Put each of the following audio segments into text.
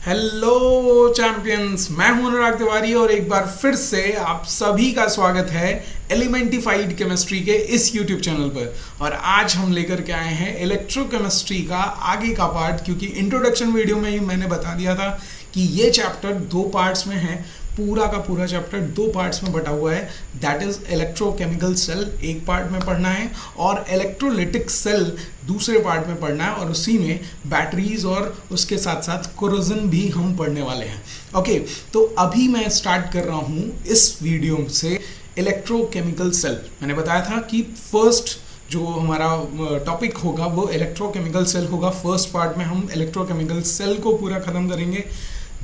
Hello champions, मैं हूं अनुराग तिवारी और एक बार फिर से आप सभी का स्वागत है एलिमेंटिफाइड केमिस्ट्री के इस यूट्यूब चैनल पर। और आज हम लेकर के आए हैं इलेक्ट्रोकेमिस्ट्री का आगे का पार्ट, क्योंकि इंट्रोडक्शन वीडियो में ही मैंने बता दिया था कि ये चैप्टर दो पार्ट्स में है। पूरा का पूरा चैप्टर दो पार्ट्स में बटा हुआ है, दैट इज इलेक्ट्रोकेमिकल सेल एक पार्ट में पढ़ना है और इलेक्ट्रोलिटिक सेल दूसरे पार्ट में पढ़ना है, और उसी में बैटरीज और उसके साथ साथ कोरोजन भी हम पढ़ने वाले हैं। ओके, तो अभी मैं स्टार्ट कर रहा हूँ इस वीडियो से इलेक्ट्रोकेमिकल सेल। मैंने बताया था कि फर्स्ट जो हमारा टॉपिक होगा वो इलेक्ट्रोकेमिकल सेल होगा। फर्स्ट पार्ट में हम इलेक्ट्रोकेमिकल सेल को पूरा खत्म करेंगे,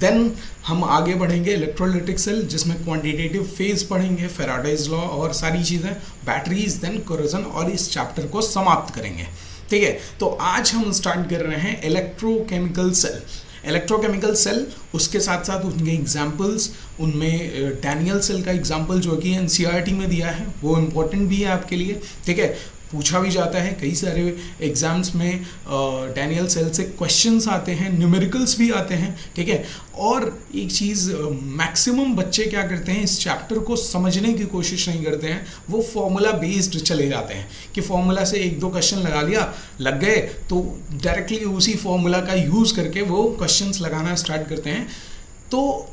देन हम आगे बढ़ेंगे इलेक्ट्रोलिटिक सेल जिसमें क्वांटिटेटिव फेज पढ़ेंगे, फैराडेज लॉ और सारी चीज़ें, बैटरीज, देन कोरोजन, और इस चैप्टर को समाप्त करेंगे। ठीक है, तो आज हम स्टार्ट कर रहे हैं इलेक्ट्रोकेमिकल सेल। इलेक्ट्रोकेमिकल सेल, उसके साथ साथ उनके एग्जाम्पल्स, उनमें डैनियल सेल का एग्जाम्पल जो कि एनसीईआरटी में दिया है वो इम्पोर्टेंट भी है आपके लिए। ठीक है, पूछा भी जाता है कई सारे एग्जाम्स में, डैनियल सेल से क्वेश्चंस आते हैं, न्यूमेरिकल्स भी आते हैं। ठीक है, और एक चीज़ मैक्सिमम बच्चे क्या करते हैं, इस चैप्टर को समझने की कोशिश नहीं करते हैं, वो फॉर्मूला बेस्ड चले जाते हैं कि फॉर्मूला से एक दो क्वेश्चन लगा लिया, लग गए तो डायरेक्टली उसी फॉर्मूला का यूज़ करके वो क्वेश्चंस लगाना स्टार्ट करते हैं। तो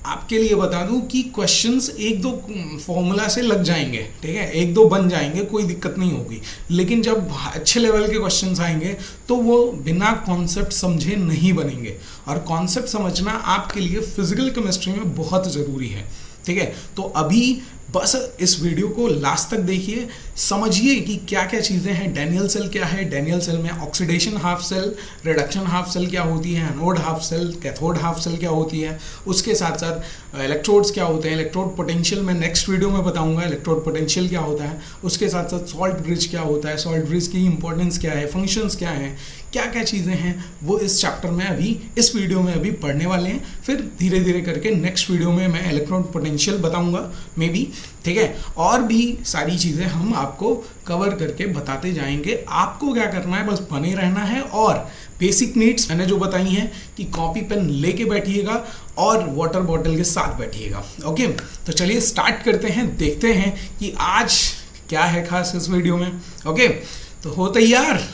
आपके लिए बता दूं कि क्वेश्चंस एक दो फॉर्मूला से लग जाएंगे, ठीक है, एक दो बन जाएंगे, कोई दिक्कत नहीं होगी। लेकिन जब अच्छे लेवल के क्वेश्चंस आएंगे तो वो बिना कॉन्सेप्ट समझे नहीं बनेंगे, और कॉन्सेप्ट समझना आपके लिए फिजिकल केमिस्ट्री में बहुत ज़रूरी है। ठीक है, तो अभी बस इस वीडियो को लास्ट तक देखिए, समझिए कि क्या क्या चीज़ें हैं। डैनियल सेल क्या है, डैनियल सेल में oxidation half cell, reduction half cell क्या होती है, anode half cell, cathode half cell क्या होती है, उसके साथ साथ इलेक्ट्रोड्स क्या होते हैं, इलेक्ट्रोड पोटेंशियल मैं नेक्स्ट वीडियो में बताऊंगा इलेक्ट्रोड पोटेंशियल क्या होता है, उसके साथ साथ सॉल्ट ब्रिज क्या होता है, सॉल्ट ब्रिज की इंपॉर्टेंस क्या है, फंक्शंस क्या हैं, क्या क्या चीज़ें हैं, वो इस चैप्टर में अभी इस वीडियो में अभी पढ़ने वाले हैं। फिर धीरे धीरे करके नेक्स्ट वीडियो में मैं इलेक्ट्रोड पोटेंशियल बताऊंगा मे बी। ठीक है, और भी सारी चीज़ें हम आपको कवर करके बताते जाएंगे। आपको क्या करना है, बस बने रहना है, और बेसिक नीड्स मैंने जो बताई हैं कि कॉपी पेन लेके बैठिएगा और वाटर बॉटल के साथ बैठिएगा। ओके, तो चलिए स्टार्ट करते हैं, देखते हैं कि आज क्या है खास इस वीडियो में। ओके, तो हो तैयार,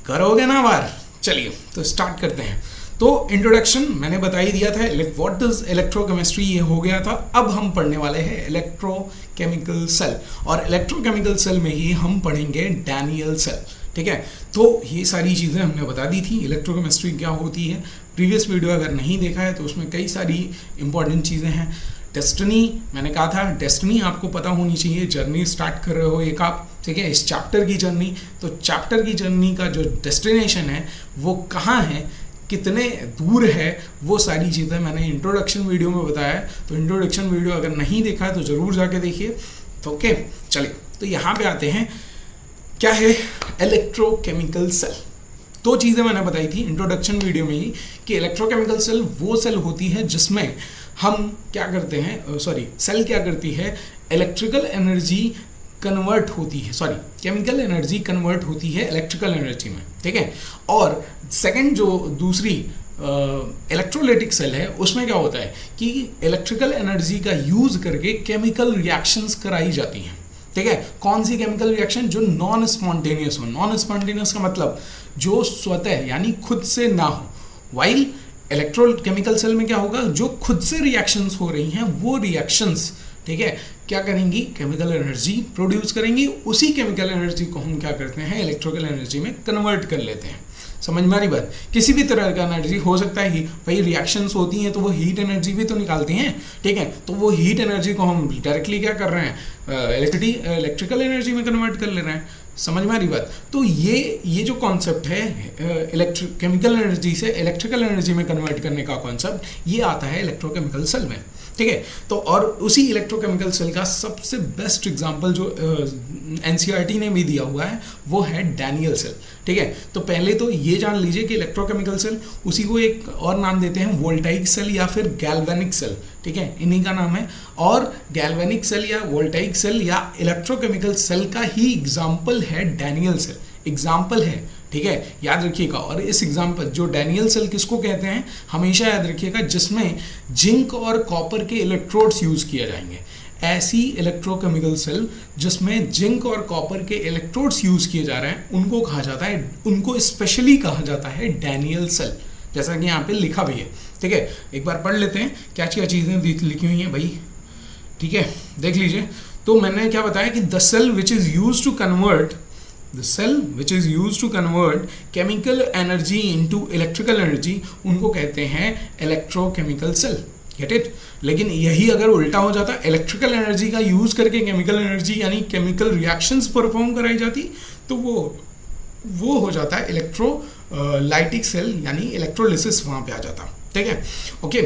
करोगे ना बार? चलिए तो स्टार्ट करते हैं। तो इंट्रोडक्शन मैंने बता ही दिया था, व्हाट इज इलेक्ट्रोकेमिस्ट्री, ये हो गया था। अब हम पढ़ने वाले हैं इलेक्ट्रोकेमिकल सेल, और इलेक्ट्रोकेमिकल सेल में ही हम पढ़ेंगे डैनियल सेल। ठीक है, तो ये सारी चीज़ें हमने बता दी थी, इलेक्ट्रोकेमिस्ट्री क्या होती है। प्रीवियस वीडियो अगर नहीं देखा है तो उसमें कई सारी इंपॉर्टेंट चीज़ें हैं। डेस्टिनी मैंने कहा था, डेस्टिनी आपको पता होनी चाहिए, जर्नी स्टार्ट कर रहे हो एक आप, ठीक है, इस चैप्टर की जर्नी। तो चैप्टर की जर्नी का जो डेस्टिनेशन है वो कहाँ है, कितने दूर है, वो सारी चीज़ें मैंने इंट्रोडक्शन वीडियो में बताया है। तो इंट्रोडक्शन वीडियो अगर नहीं देखा है तो ज़रूर जाके देखिए। तो ओके, चलिए तो यहाँ पे आते हैं, क्या है इलेक्ट्रोकेमिकल सेल। दो चीज़ें मैंने बताई थी इंट्रोडक्शन वीडियो में ही कि इलेक्ट्रोकेमिकल सेल वो सेल होती है जिसमें हम क्या करते हैं, सेल क्या करती है, इलेक्ट्रिकल एनर्जी कन्वर्ट होती है, केमिकल एनर्जी कन्वर्ट होती है इलेक्ट्रिकल एनर्जी में। ठीक है, और सेकंड जो दूसरी इलेक्ट्रोलिटिक सेल है उसमें क्या होता है कि इलेक्ट्रिकल एनर्जी का यूज करके केमिकल रिएक्शंस कराई जाती हैं। ठीक है, कौन सी केमिकल रिएक्शन, जो नॉन स्पॉन्टेनियस हो। नॉन स्पॉन्टेनियस का मतलब जो स्वतः यानी खुद से ना हो। वाइल इलेक्ट्रोकेमिकल सेल में क्या होगा, जो खुद से रिएक्शंस हो रही हैं वो रिएक्शंस, ठीक है, क्या करेंगी, केमिकल एनर्जी प्रोड्यूस करेंगी। उसी केमिकल एनर्जी को हम क्या करते हैं, इलेक्ट्रिकल एनर्जी में कन्वर्ट कर लेते हैं। समझ में आ रही बात? किसी भी तरह का एनर्जी हो सकता है, भाई रिएक्शंस होती हैं तो वो हीट एनर्जी भी तो निकालती हैं। ठीक है, तो वो हीट एनर्जी को हम डायरेक्टली क्या कर रहे हैं, इलेक्ट्रिकल एनर्जी में कन्वर्ट कर ले रहे हैं। समझ में आ रही बात? तो ये जो कॉन्सेप्ट है केमिकल एनर्जी से इलेक्ट्रिकल एनर्जी में कन्वर्ट करने का कॉन्सेप्ट, ये आता है इलेक्ट्रोकेमिकल सेल में। ठीक है, तो और उसी इलेक्ट्रोकेमिकल सेल का सबसे बेस्ट एग्जांपल जो एनसीईआरटी ने भी दिया हुआ है वो है डैनियल सेल। ठीक है, तो पहले तो ये जान लीजिए कि इलेक्ट्रोकेमिकल सेल, उसी को एक और नाम देते हैं वोल्टाइक सेल या फिर गैल्वेनिक सेल। ठीक है, इन्हीं का नाम है। और गैल्वेनिक सेल या वोल्टाइक सेल या इलेक्ट्रोकेमिकल सेल का ही एग्जाम्पल है डैनियल सेल, एग्जाम्पल है। ठीक है, याद रखिएगा। और इस एग्जाम्पल जो डैनियल सेल किसको कहते हैं, हमेशा याद रखिएगा, जिसमें जिंक और कॉपर के इलेक्ट्रोड्स यूज किए जाएंगे। ऐसी इलेक्ट्रोकेमिकल सेल जिसमें जिंक और कॉपर के इलेक्ट्रोड्स यूज किए जा रहे हैं, उनको कहा जाता है, उनको स्पेशली कहा जाता है डैनियल सेल, जैसा कि यहाँ पे लिखा भी है। ठीक है, एक बार पढ़ लेते हैं क्या क्या चीजें लिखी हुई हैं भाई। ठीक है, देख लीजिए। तो मैंने क्या बताया कि the cell which is use to convert chemical energy into electrical energy, उनको कहते हैं इलेक्ट्रोकेमिकल सेल। Get it. लेकिन यही अगर उल्टा हो जाता, इलेक्ट्रिकल एनर्जी का यूज करके केमिकल एनर्जी यानी केमिकल रिएक्शंस परफॉर्म कराई जाती, तो वो हो जाता है इलेक्ट्रोलाइटिक सेल, यानी इलेक्ट्रोलिसिस वहां पे आ जाता। ठीक है, ओके।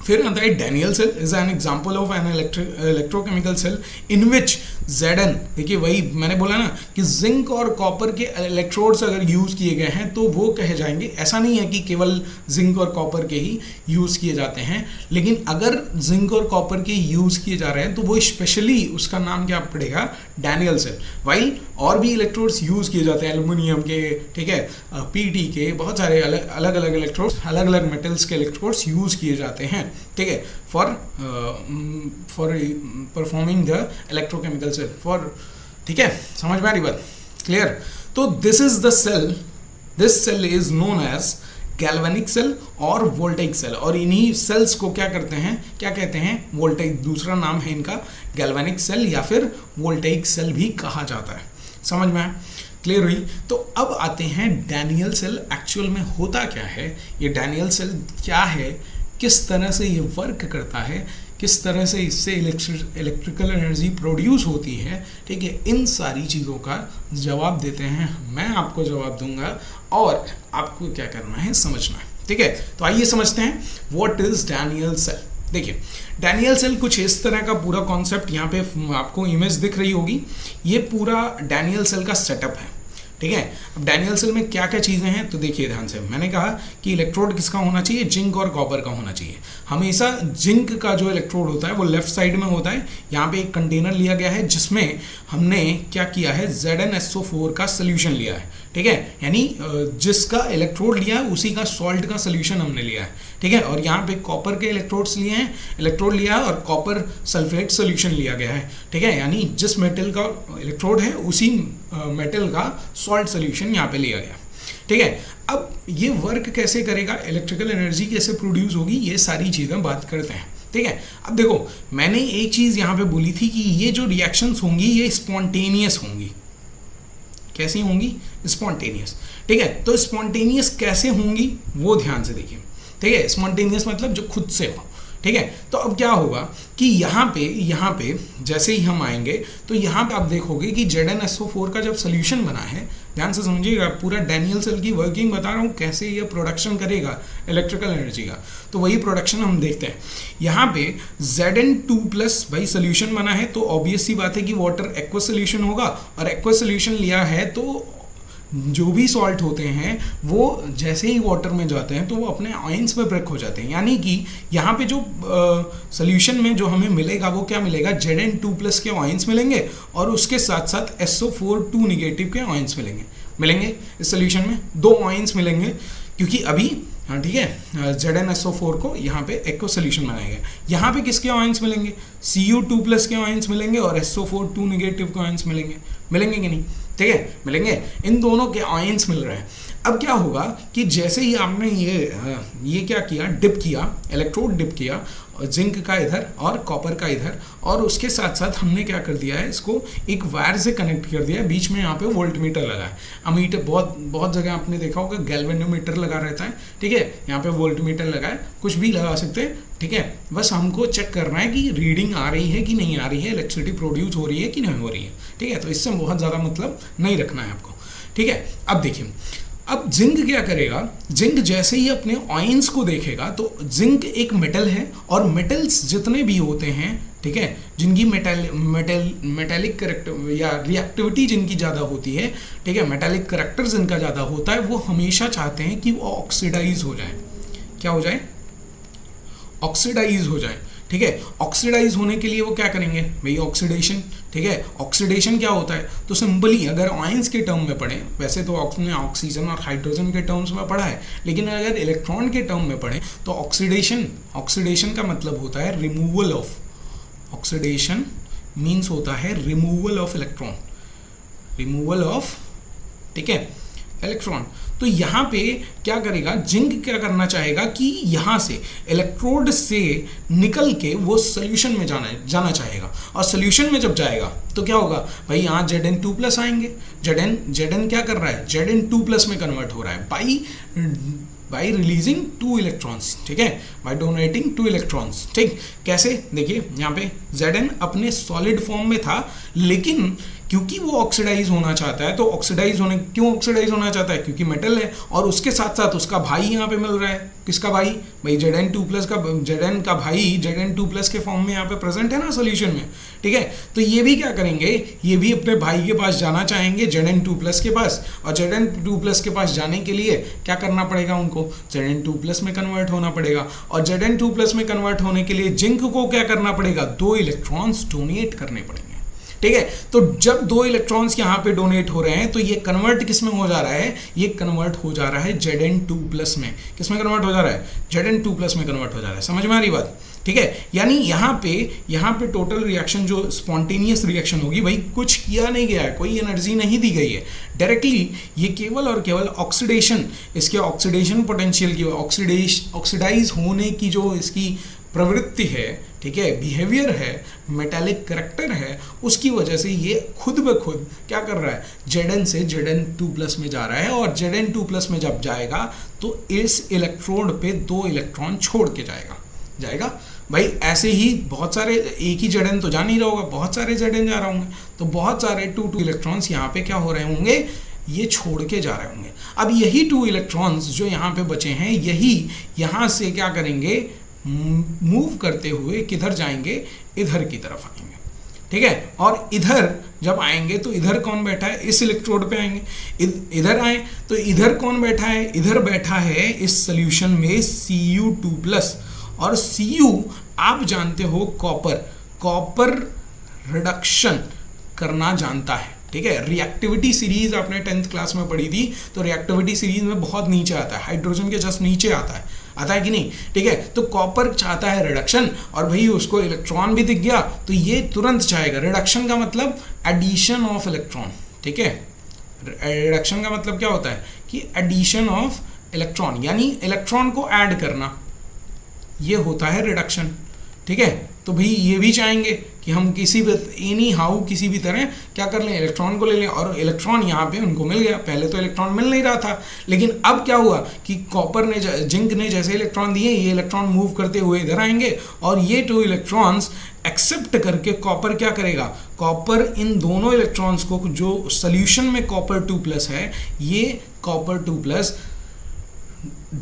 फिर आता है Daniell cell is an example of an electrochemical cell in which Zn, देखिए वही मैंने बोला ना कि जिंक और कॉपर के इलेक्ट्रोड्स अगर यूज किए गए हैं तो वो कहे जाएंगे। ऐसा नहीं है कि केवल जिंक और कॉपर के ही यूज किए जाते हैं, लेकिन अगर जिंक और कॉपर के यूज किए जा रहे हैं तो वो स्पेशली उसका नाम क्या पड़ेगा, डैनियल सेल। वाइल और भी इलेक्ट्रोड्स यूज किए जाते हैं, एल्युमिनियम के, ठीक है, पीटी के, बहुत सारे अलग अलग इलेक्ट्रोड्स, अलग अलग मेटल्स के इलेक्ट्रोड्स यूज किए जाते हैं। ठीक है, for performing the electrochemical cell for. ठीक है, समझ में आ रही बात, क्लियर। तो this is the cell, this cell is known as galvanic cell और वोल्टेइक सेल। और इन्हीं सेल्स को क्या करते हैं, क्या कहते हैं, वोल्टेइक, दूसरा नाम है इनका गैल्वेनिक सेल या फिर वोल्टेइक सेल भी कहा जाता है। समझ में आया, क्लियर हुई। तो अब आते हैं डैनियल सेल एक्चुअल में होता क्या है, ये डैनियल सेल क्या है, किस तरह से ये वर्क करता है, किस तरह से इससे इलेक्ट्रिकल एनर्जी प्रोड्यूस होती है। ठीक है, इन सारी चीज़ों का जवाब देते हैं, मैं आपको जवाब दूंगा और आपको क्या करना है, समझना है। ठीक है, तो आइए समझते हैं व्हाट इज डैनियल सेल। देखिए, डैनियल सेल कुछ इस तरह का पूरा कॉन्सेप्ट, यहाँ पे आपको इमेज दिख रही होगी, ये पूरा डैनियल सेल का सेटअप है। ठीक है, अब डैनियल सेल में क्या क्या चीज़ें हैं तो देखिए ध्यान से। मैंने कहा कि इलेक्ट्रोड किसका होना चाहिए, जिंक और कॉपर का होना चाहिए। हमेशा जिंक का जो इलेक्ट्रोड होता है वो लेफ्ट साइड में होता है। यहाँ पे एक कंटेनर लिया गया है जिसमें हमने क्या किया है, ZnSO4 का सोल्यूशन लिया है। ठीक है, यानी जिसका इलेक्ट्रोड लिया है उसी का सॉल्ट का सोल्यूशन हमने लिया है। ठीक है, और यहाँ पे कॉपर के इलेक्ट्रोड लिया है और कॉपर सल्फेट सोल्यूशन लिया गया है। ठीक है, यानी जिस मेटल का इलेक्ट्रोड है उसी मेटल का सॉल्ट सोल्यूशन यहाँ पे लिया गया। ठीक है, अब ये वर्क कैसे करेगा, इलेक्ट्रिकल एनर्जी कैसे प्रोड्यूस होगी, ये सारी चीज़ें बात करते हैं। ठीक है, अब देखो मैंने एक चीज़ यहाँ पे बोली थी कि ये जो रिएक्शंस होंगी ये स्पॉन्टेनियस होंगी। कैसी होंगी, स्पॉन्टेनियस। ठीक है, तो स्पॉन्टेनियस कैसे होंगी वो ध्यान से देखिए। ठीक है, स्पॉन्टेनियस मतलब जो खुद से हो। ठीक है, तो अब क्या होगा कि यहाँ पे जैसे ही हम आएंगे तो यहाँ पे आप देखोगे कि ZnSO4 का जब सोल्यूशन बना है, ध्यान से समझिएगा, पूरा डैनियल सेल की वर्किंग बता रहा हूँ कैसे ये प्रोडक्शन करेगा इलेक्ट्रिकल एनर्जी का। तो वही प्रोडक्शन हम देखते हैं। यहाँ पे Zn2+ भाई सोल्यूशन बना है, तो ऑब्वियस सी बात है कि वाटर एक्वा सोल्यूशन होगा, और एक्वा सोल्यूशन लिया है तो जो भी सॉल्ट होते हैं वो जैसे ही वाटर में जाते हैं तो वो अपने आयंस में ब्रेक हो जाते हैं। यानी कि यहाँ पे जो सोल्यूशन में जो हमें मिलेगा वो क्या मिलेगा, Zn2+ के आयंस मिलेंगे और उसके साथ साथ SO4 नेगेटिव के आयंस मिलेंगे इस सोल्यूशन में 2 आयंस मिलेंगे, क्योंकि अभी हाँ ठीक है ZnSO4 को यहाँ पे एक्वा सोल्यूशन बनाया गया। यहाँ पे किसके आयंस मिलेंगे, Cu2+ के आयंस मिलेंगे और SO4 नेगेटिव के आयंस मिलेंगे कि नहीं। ठीक है, मिलेंगे, इन दोनों के आयंस मिल रहे हैं। अब क्या होगा कि जैसे ही आपने ये क्या किया, डिप किया, इलेक्ट्रोड डिप किया, जिंक का इधर और कॉपर का इधर, और उसके साथ साथ हमने क्या कर दिया है, इसको एक वायर से कनेक्ट कर दिया। बीच में यहाँ पे वोल्टमीटर लगा है। अमीटर बहुत जगह आपने देखा होगा गैल्वेनोमीटर लगा रहता है। ठीक है, यहाँ पे वोल्टमीटर लगा है, कुछ भी लगा सकते हैं। ठीक है, बस हमको चेक करना है कि रीडिंग आ रही है कि नहीं आ रही है, इलेक्ट्रिसिटी प्रोड्यूस हो रही है कि नहीं हो रही है। ठीक है, तो इससे बहुत ज़्यादा मतलब नहीं रखना है आपको। ठीक है, अब देखिए, अब जिंक क्या करेगा, जिंक जैसे ही अपने आयंस को देखेगा, तो जिंक एक मेटल है और मेटल्स जितने भी होते हैं, ठीक है, जिनकी मेटेलिक करेक्टर या रिएक्टिविटी जिनकी ज़्यादा होती है, ठीक है, मेटेलिक करेक्टर जिनका ज़्यादा होता है, वो हमेशा चाहते हैं कि वो ऑक्सीडाइज हो जाए। क्या हो जाए, ऑक्सीडाइज हो जाए। ठीक है। ऑक्सीडाइज होने के लिए वो क्या करेंगे भाई, ऑक्सीडेशन, ठीक है। ऑक्सीडेशन क्या होता है, तो सिंपली अगर आयंस के टर्म में पढ़ें, वैसे तो आपने ऑक्सीजन और हाइड्रोजन के टर्म्स में पढ़ा है, लेकिन अगर इलेक्ट्रॉन के टर्म में पढ़ें तो ऑक्सीडेशन का मतलब होता है रिमूवल ऑफ, ऑक्सीडेशन मीन्स होता है removal of electron, removal of, ठीक है, इलेक्ट्रॉन। तो यहाँ पे क्या करेगा, जिंक क्या करना चाहेगा कि यहाँ से इलेक्ट्रोड से निकल के वो सोल्यूशन में जाना चाहेगा, और सोल्यूशन में जब जाएगा तो क्या होगा भाई, यहाँ Zn2+ आएंगे। Zn क्या कर रहा है, Zn2+ में कन्वर्ट हो रहा है बाई रिलीजिंग 2 इलेक्ट्रॉन्स, ठीक है, बाई डोनेटिंग 2 इलेक्ट्रॉन्स, ठीक। कैसे, देखिए यहाँ पे Zn अपने सॉलिड फॉर्म में था, लेकिन क्योंकि वो ऑक्सीडाइज होना चाहता है, तो क्यों ऑक्सीडाइज होना चाहता है, क्योंकि मेटल है, और उसके साथ साथ उसका भाई यहाँ पे मिल रहा है। किसका भाई, भाई Zn2+ का, Zn का भाई Zn2+ के फॉर्म में यहाँ पे प्रेजेंट है ना सोल्यूशन में, ठीक है। तो ये भी क्या करेंगे, ये भी अपने भाई के पास जाना चाहेंगे, Zn2+ के पास, और Zn2+ के पास जाने के लिए क्या करना पड़ेगा उनको, Zn2+ में कन्वर्ट होना पड़ेगा, और Zn2+ में कन्वर्ट होने के लिए जिंक को क्या करना पड़ेगा, 2 इलेक्ट्रॉन्स डोनेट करने पड़ेंगे, ठीक है। तो जब 2 इलेक्ट्रॉन्स यहाँ पे डोनेट हो रहे हैं, तो ये कन्वर्ट किस में हो जा रहा है, ये कन्वर्ट हो जा रहा है Zn2+ में। किस में कन्वर्ट हो जा रहा है, Zn2+ में कन्वर्ट हो जा रहा है। समझ में आ रही बात, ठीक है। यानी यहाँ पे टोटल रिएक्शन जो स्पॉन्टेनियस रिएक्शन होगी, भाई कुछ किया नहीं गया है, कोई एनर्जी नहीं दी गई है, डायरेक्टली ये केवल और केवल ऑक्सीडेशन, इसके ऑक्सीडेशन पोटेंशियल की, ऑक्सीडाइज होने की जो इसकी प्रवृत्ति है, ठीक है, बिहेवियर है, मेटालिक करेक्टर है, उसकी वजह से ये खुद ब खुद क्या कर रहा है, Zn से Zn2+ में जा रहा है, और Zn2+ में जब जाएगा तो इस इलेक्ट्रोड पे 2 इलेक्ट्रॉन छोड़ के जाएगा। भाई ऐसे ही बहुत सारे, एक ही Zn तो जा नहीं रहा होगा, बहुत सारे Zn जा रहे होंगे, तो बहुत सारे 2 इलेक्ट्रॉन्स यहाँ पे क्या हो रहे होंगे, ये छोड़ के जा रहे होंगे। अब यही 2 इलेक्ट्रॉन्स जो यहाँ पे बचे हैं, यही यहाँ से क्या करेंगे, मूव करते हुए किधर जाएंगे, इधर की तरफ आएंगे, ठीक है। और इधर जब आएंगे तो इधर कौन बैठा है, इस इलेक्ट्रोड पे आएंगे, इधर आए तो इधर कौन बैठा है, इधर बैठा है इस सोल्यूशन में Cu2+, और Cu आप जानते हो कॉपर रिडक्शन करना जानता है, ठीक है। रिएक्टिविटी सीरीज आपने 10th क्लास में पढ़ी थी, तो रिएक्टिविटी सीरीज में बहुत नीचे आता है, हाइड्रोजन के जस्ट नीचे आता है कि नहीं, ठीक है। तो कॉपर चाहता है रिडक्शन, और भाई उसको इलेक्ट्रॉन भी दिख गया तो ये तुरंत चाहेगा। रिडक्शन का मतलब एडिशन ऑफ इलेक्ट्रॉन, ठीक है। रिडक्शन का मतलब क्या होता है कि एडिशन ऑफ इलेक्ट्रॉन, यानी इलेक्ट्रॉन को ऐड करना, ये होता है रिडक्शन, ठीक है। तो भाई ये भी चाहेंगे कि हम किसी भी तरह क्या कर लें, इलेक्ट्रॉन को ले लें, और इलेक्ट्रॉन यहाँ पे उनको मिल गया। पहले तो इलेक्ट्रॉन मिल नहीं रहा था, लेकिन अब क्या हुआ कि जिंक ने जैसे इलेक्ट्रॉन दिए, ये इलेक्ट्रॉन मूव करते हुए इधर आएंगे, और ये 2 इलेक्ट्रॉन्स एक्सेप्ट करके कॉपर क्या करेगा, कॉपर इन दोनों इलेक्ट्रॉन्स को, जो सोल्यूशन में Cr2+ है, ये Cr2+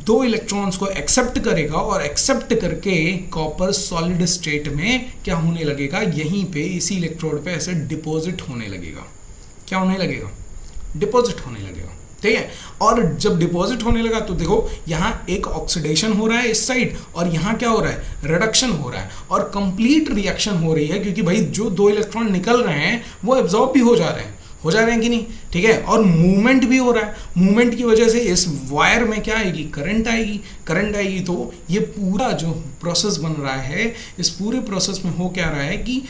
2 इलेक्ट्रॉन्स को एक्सेप्ट करेगा, और एक्सेप्ट करके कॉपर सॉलिड स्टेट में क्या होने लगेगा, यहीं पे इसी इलेक्ट्रोड पे ऐसे डिपॉजिट होने लगेगा। क्या होने लगेगा, डिपॉजिट होने लगेगा, ठीक है। और जब डिपॉजिट होने लगा तो देखो यहाँ एक ऑक्सीडेशन हो रहा है इस साइड, और यहाँ क्या हो रहा है, रिडक्शन हो रहा है, और कंप्लीट रिएक्शन हो रही है, क्योंकि भाई जो 2 इलेक्ट्रॉन निकल रहे हैं वो एब्जॉर्ब भी हो जा रहे हैं कि नहीं, ठीक है। और मूवमेंट भी हो रहा है, मूवमेंट की वजह से इस वायर में क्या आएगी, करंट आएगी, तो ये पूरा जो प्रोसेस बन रहा है, इस पूरे प्रोसेस में हो क्या रहा है कि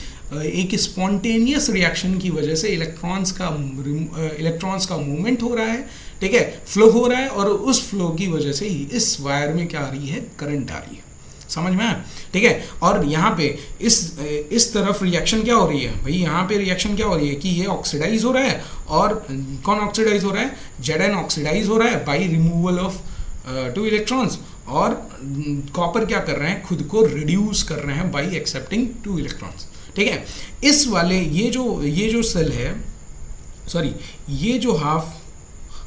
एक स्पॉन्टेनियस रिएक्शन की वजह से इलेक्ट्रॉन्स का मूवमेंट हो रहा है, ठीक है, फ्लो हो रहा है, और उस फ्लो की वजह से ही इस वायर में क्या आ रही है, करंट आ रही है। समझ में आया, ठीक है। और यहाँ पे इस तरफ रिएक्शन क्या हो रही है भाई, यहाँ पे रिएक्शन क्या हो रही है कि ये ऑक्सीडाइज हो रहा है, और कौन ऑक्सीडाइज हो रहा है, Zn ऑक्सीडाइज हो रहा है बाई रिमूवल ऑफ 2 इलेक्ट्रॉन्स, और कॉपर क्या कर रहे हैं, खुद को रिड्यूस कर रहे हैं बाई एक्सेप्टिंग 2 इलेक्ट्रॉन्स, ठीक है। इस वाले ये जो सेल है, सॉरी ये जो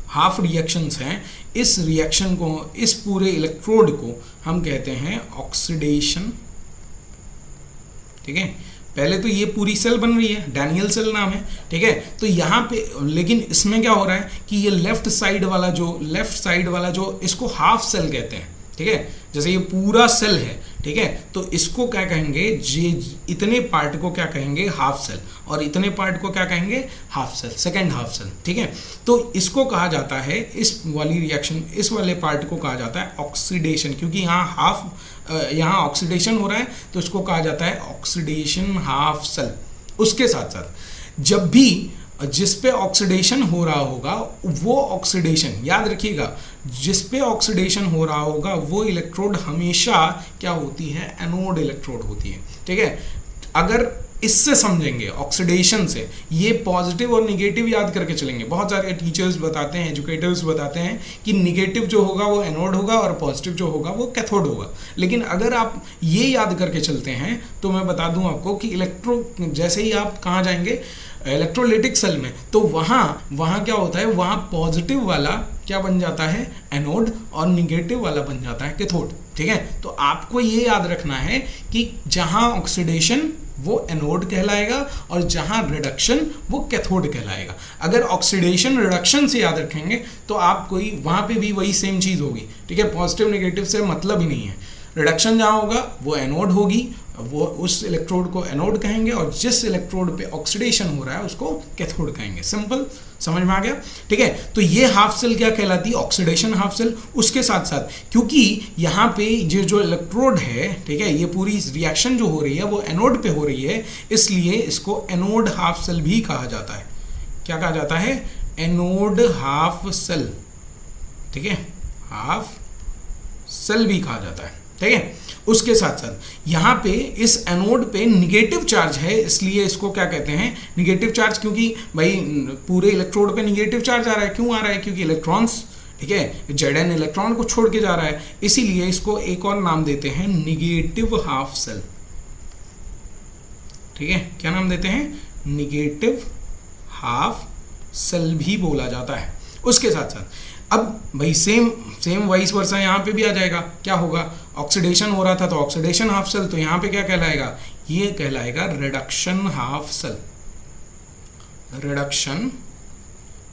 हाफ रिएक्शंस हैं, इस रिएक्शन को, इस पूरे इलेक्ट्रोड को हम कहते हैं ऑक्सीडेशन, ठीक है। पहले तो ये पूरी सेल बन रही है, डैनियल सेल नाम है, ठीक है। तो यहाँ पे लेकिन इसमें क्या हो रहा है कि ये लेफ्ट साइड वाला जो इसको हाफ सेल कहते हैं, ठीक है, जैसे ये पूरा सेल है, ठीक है, तो इसको क्या कहेंगे, इतने पार्ट को क्या कहेंगे, हाफ सेल, और इतने पार्ट को क्या कहेंगे, half cell, second half cell, ठीक है। तो इसको कहा जाता है, इस वाली रिएक्शन, इस वाले पार्ट को कहा जाता है ऑक्सीडेशन, क्योंकि यहाँ ऑक्सीडेशन हो रहा है तो इसको कहा जाता है ऑक्सीडेशन हाफ सेल। उसके साथ साथ जब भी जिस पे ऑक्सीडेशन हो रहा होगा वो ऑक्सीडेशन, याद रखिएगा, जिस पे ऑक्सीडेशन हो रहा होगा वो इलेक्ट्रोड हमेशा क्या होती है, एनोड इलेक्ट्रोड होती है, ठीक है। अगर इससे समझेंगे ऑक्सीडेशन से, ये पॉजिटिव और निगेटिव याद करके चलेंगे। बहुत सारे टीचर्स बताते हैं, एजुकेटर्स बताते हैं कि निगेटिव जो होगा वो एनोड होगा और पॉजिटिव जो होगा वो कैथोड होगा। लेकिन अगर आप ये याद करके चलते हैं तो मैं बता दूं आपको कि जैसे ही आप कहाँ जाएंगे, इलेक्ट्रोलाइटिक सेल में, तो वहाँ क्या होता है, वहाँ पॉजिटिव वाला क्या बन जाता है, एनोड, और निगेटिव वाला बन जाता है कैथोड, ठीक है। तो आपको ये याद रखना है कि जहाँ ऑक्सीडेशन वो एनोड कहलाएगा और जहाँ रिडक्शन वो कैथोड कहलाएगा। अगर ऑक्सीडेशन रिडक्शन से याद रखेंगे तो आप कोई वहाँ पे भी वही सेम चीज़ होगी, ठीक है, पॉजिटिव नेगेटिव से मतलब ही नहीं है। रिडक्शन जहाँ होगा वो एनोड होगी, वो उस इलेक्ट्रोड को एनोड कहेंगे, और जिस इलेक्ट्रोड पे ऑक्सीडेशन हो रहा है उसको कैथोड कहेंगे। सिंपल, समझ में आ गया, ठीक है। तो ये हाफ सेल क्या कहलाती है, ऑक्सीडेशन हाफ सेल। उसके साथ साथ क्योंकि यहाँ पे ये जो इलेक्ट्रोड है, ठीक है, ये पूरी रिएक्शन जो हो रही है वो एनोड पे हो रही है, इसलिए इसको एनोड हाफ सेल भी कहा जाता है। क्या कहा जाता है, एनोड हाफ सेल, ठीक है, हाफ सेल भी कहा जाता है, ठीक है। उसके साथ साथ यहाँ पे इस एनोड पे निगेटिव चार्ज है, इसलिए इसको क्या कहते हैं, निगेटिव चार्ज, क्योंकि भाई पूरे इलेक्ट्रोड पे निगेटिव चार्ज आ रहा है। क्यों आ रहा है, क्योंकि इलेक्ट्रॉन्स, ठीक है, Zn इलेक्ट्रॉन को छोड़ के जा रहा है, इसीलिए इसको एक और नाम देते हैं निगेटिव हाफ सेल, ठीक है। क्या नाम देते हैं, निगेटिव हाफ सेल भी बोला जाता है। उसके साथ साथ अब भाई सेम वाइस वर्सा यहाँ पे भी आ जाएगा। क्या होगा, ऑक्सीडेशन हो रहा था तो ऑक्सीडेशन हाफ सेल, तो यहाँ पे क्या कहलाएगा, ये कहलाएगा reduction half cell, reduction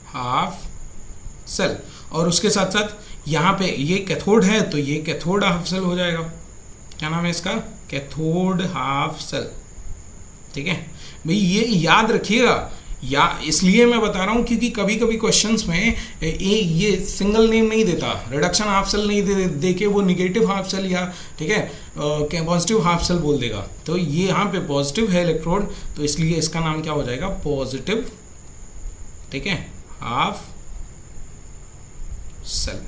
half cell. और उसके साथ साथ यहाँ पे ये कैथोड है तो ये कैथोड हाफ सेल हो जाएगा। क्या नाम है इसका, कैथोड हाफ सेल, ठीक है भाई, ये याद रखिएगा। या इसलिए मैं बता रहा हूँ क्योंकि कभी कभी क्वेश्चंस में ये सिंगल नेम नहीं देता, रिडक्शन हाफ सेल नहीं दे के वो निगेटिव हाफ सेल या, ठीक है, पॉजिटिव हाफ सेल बोल देगा। तो ये यहाँ पे पॉजिटिव है इलेक्ट्रोड, तो इसलिए इसका नाम क्या हो जाएगा, पॉजिटिव, ठीक है, हाफ सेल।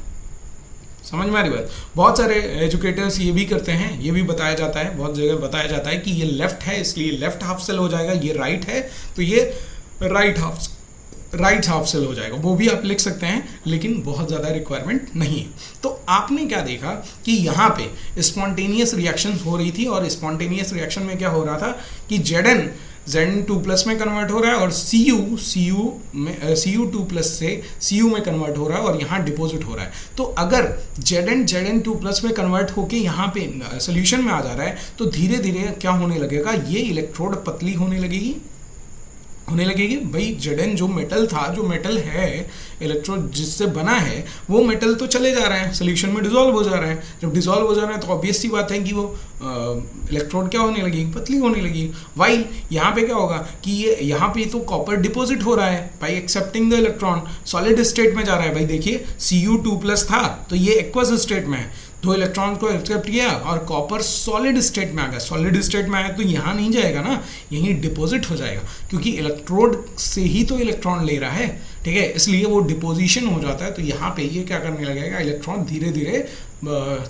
समझ में आ रही बात। बहुत सारे एजुकेटर्स ये भी करते हैं, ये भी बताया जाता है, बहुत जगह बताया जाता है कि ये लेफ्ट है इसलिए लेफ्ट हाफ सेल हो जाएगा, ये राइट है तो ये राइट हाफ सेल हो जाएगा। वो भी आप लिख सकते हैं, लेकिन बहुत ज़्यादा रिक्वायरमेंट नहीं है। तो आपने क्या देखा कि यहाँ पे स्पॉन्टेनियस रिएक्शन हो रही थी, और स्पॉन्टेनियस रिएक्शन में क्या हो रहा था कि Zn2+ में कन्वर्ट हो रहा है, और Cu2+ से Cu में कन्वर्ट हो रहा है, और यहाँ डिपॉजिट हो रहा है। तो अगर Zn2+ में कन्वर्ट होके यहाँ पे सोल्यूशन में आ जा रहा है तो धीरे धीरे क्या होने लगेगा, ये इलेक्ट्रोड पतली होने लगेगी भाई। Zn जो मेटल था, जो मेटल है इलेक्ट्रोड जिससे बना है, वो मेटल तो चले जा रहा है, सोल्यूशन में डिसॉल्व हो जा रहा है। जब डिसॉल्व हो जा रहा है तो ऑब्वियस सी बात है कि वो इलेक्ट्रोड क्या होने लगेगी, पतली होने लगेगी। वाइल यहाँ पे क्या होगा कि ये यहाँ पे तो कॉपर डिपॉजिट हो रहा है भाई, accepting the electron, solid state में जा रहा है भाई। देखिए Cu2+ था तो ये एक्वस स्टेट में है, 2 इलेक्ट्रॉन को एक्सेप्ट किया और कॉपर सॉलिड स्टेट में आ गया। सॉलिड स्टेट में आया तो यहाँ नहीं जाएगा ना, यहीं डिपॉजिट हो जाएगा, क्योंकि इलेक्ट्रोड से ही तो इलेक्ट्रॉन ले रहा है, ठीक है, इसलिए वो डिपोजिशन हो जाता है। तो यहाँ पे ये क्या करने लगेगा, इलेक्ट्रॉन धीरे धीरे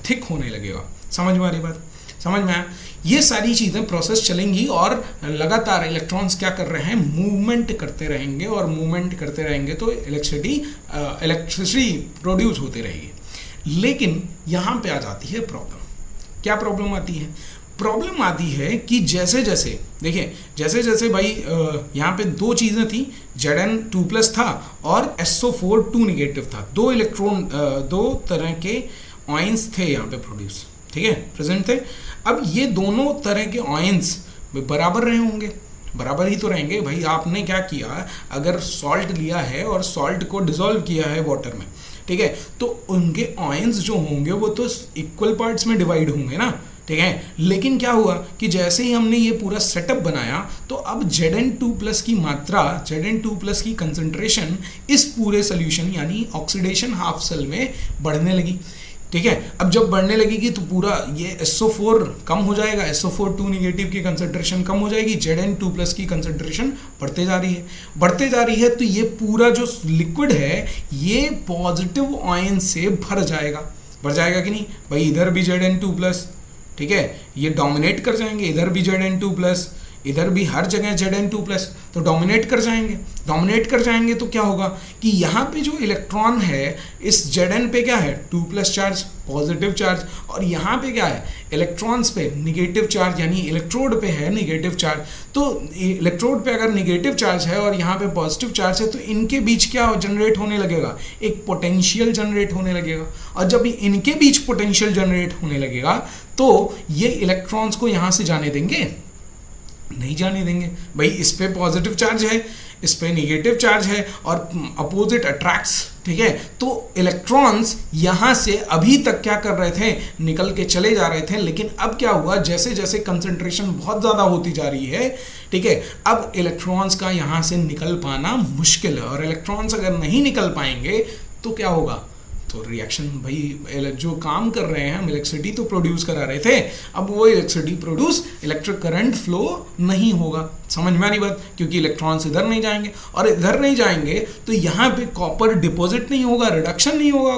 थिक होने लगेगा। समझ में आ रही बात, समझ में आया। ये सारी चीज़ें प्रोसेस चलेंगी और लगातार इलेक्ट्रॉन्स क्या कर रहे हैं, मूवमेंट करते रहेंगे, और मूवमेंट करते रहेंगे तो इलेक्ट्रिसिटी प्रोड्यूस होती रहेगी। लेकिन यहाँ पे आ जाती है प्रॉब्लम। क्या प्रॉब्लम आती है, प्रॉब्लम आती है कि जैसे जैसे देखिए, जैसे जैसे भाई यहाँ पे 2 चीज़ें थी, Zn2+ था और SO4 2 नेगेटिव था। 2 इलेक्ट्रॉन 2 तरह के आयंस थे यहाँ पे प्रोड्यूस, ठीक है, प्रेजेंट थे। अब ये दोनों तरह के आयंस बराबर रहे होंगे, बराबर ही तो रहेंगे भाई। आपने क्या किया, अगर सॉल्ट लिया है और सॉल्ट को डिसॉल्व किया है वाटर में, ठीक है, तो उनके आयंस जो होंगे वो तो इक्वल पार्ट्स में डिवाइड होंगे ना, ठीक है। लेकिन क्या हुआ कि जैसे ही हमने ये पूरा सेटअप बनाया तो अब Zn2+ की मात्रा, Zn2+ की कंसंट्रेशन इस पूरे सोल्यूशन यानी ऑक्सीडेशन हाफ सेल में बढ़ने लगी, ठीक है। अब जब बढ़ने लगेगी तो पूरा ये SO4 कम हो जाएगा, SO4 नेगेटिव की कंसंट्रेशन कम हो जाएगी, Zn2+ की कंसंट्रेशन बढ़ते जा रही है, तो ये पूरा जो लिक्विड है ये पॉजिटिव आयन से भर जाएगा कि नहीं भाई। इधर भी Zn2+, ठीक है, ये डोमिनेट कर जाएंगे, इधर भी Zn2+, इधर भी हर जगह Zn2+, तो डोमिनेट कर जाएंगे तो क्या होगा कि यहाँ पे जो इलेक्ट्रॉन है इस Zn पे क्या है 2+ चार्ज, पॉजिटिव चार्ज, और यहाँ पे क्या है इलेक्ट्रॉन्स पे नेगेटिव चार्ज, यानी इलेक्ट्रोड पे है नेगेटिव चार्ज। तो इलेक्ट्रोड पे अगर नेगेटिव चार्ज है और यहाँ पे पॉजिटिव चार्ज है तो इनके बीच क्या जनरेट होने लगेगा, एक पोटेंशियल जनरेट होने लगेगा, और जब इनके बीच पोटेंशियल जनरेट होने लगेगा तो ये इलेक्ट्रॉन्स को यहाँ से जाने देंगे, नहीं जाने देंगे भाई। इस पे पॉजिटिव चार्ज है, इस पे नेगेटिव चार्ज है और अपोजिट अट्रैक्ट्स, ठीक है। तो इलेक्ट्रॉन्स यहाँ से अभी तक क्या कर रहे थे, निकल के चले जा रहे थे, लेकिन अब क्या हुआ जैसे जैसे कंसंट्रेशन बहुत ज़्यादा होती जा रही है, ठीक है, अब इलेक्ट्रॉन्स का यहाँ से निकल पाना मुश्किल है, और इलेक्ट्रॉन्स अगर नहीं निकल पाएंगे तो क्या होगा, तो रिएक्शन भाई जो काम कर रहे हैं हम इलेक्ट्रिसिटी तो प्रोड्यूस करा रहे थे, अब वो electricity produce electric current flow नहीं होगा। समझ में आ रही बात, क्योंकि इलेक्ट्रॉन्स इधर नहीं जाएंगे, और इधर नहीं जाएंगे तो यहाँ पे कॉपर डिपॉजिट नहीं होगा, रिडक्शन नहीं होगा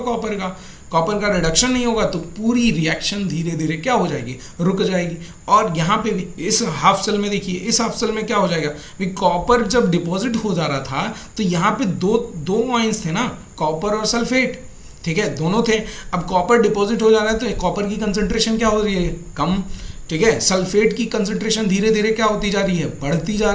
कॉपर का रिडक्शन नहीं होगा, तो पूरी रिएक्शन धीरे धीरे क्या हो जाएगी, रुक जाएगी। और यहाँ पे भी इस हाफ सेल में देखिए, इस हाफ सेल में क्या हो जाएगा, कॉपर जब डिपॉजिट हो जा रहा था तो यहाँ पे दो आयंस थे ना, कॉपर और सल्फेट, ठीक है, दोनों थे। अब कॉपर डिपॉजिट हो जा रहा है तो कॉपर की कंसंट्रेशन क्या हो रही है, कम, ठीक है। सल्फेट की कंसंट्रेशन धीरे धीरे क्या होती जा रही है, बढ़ती जा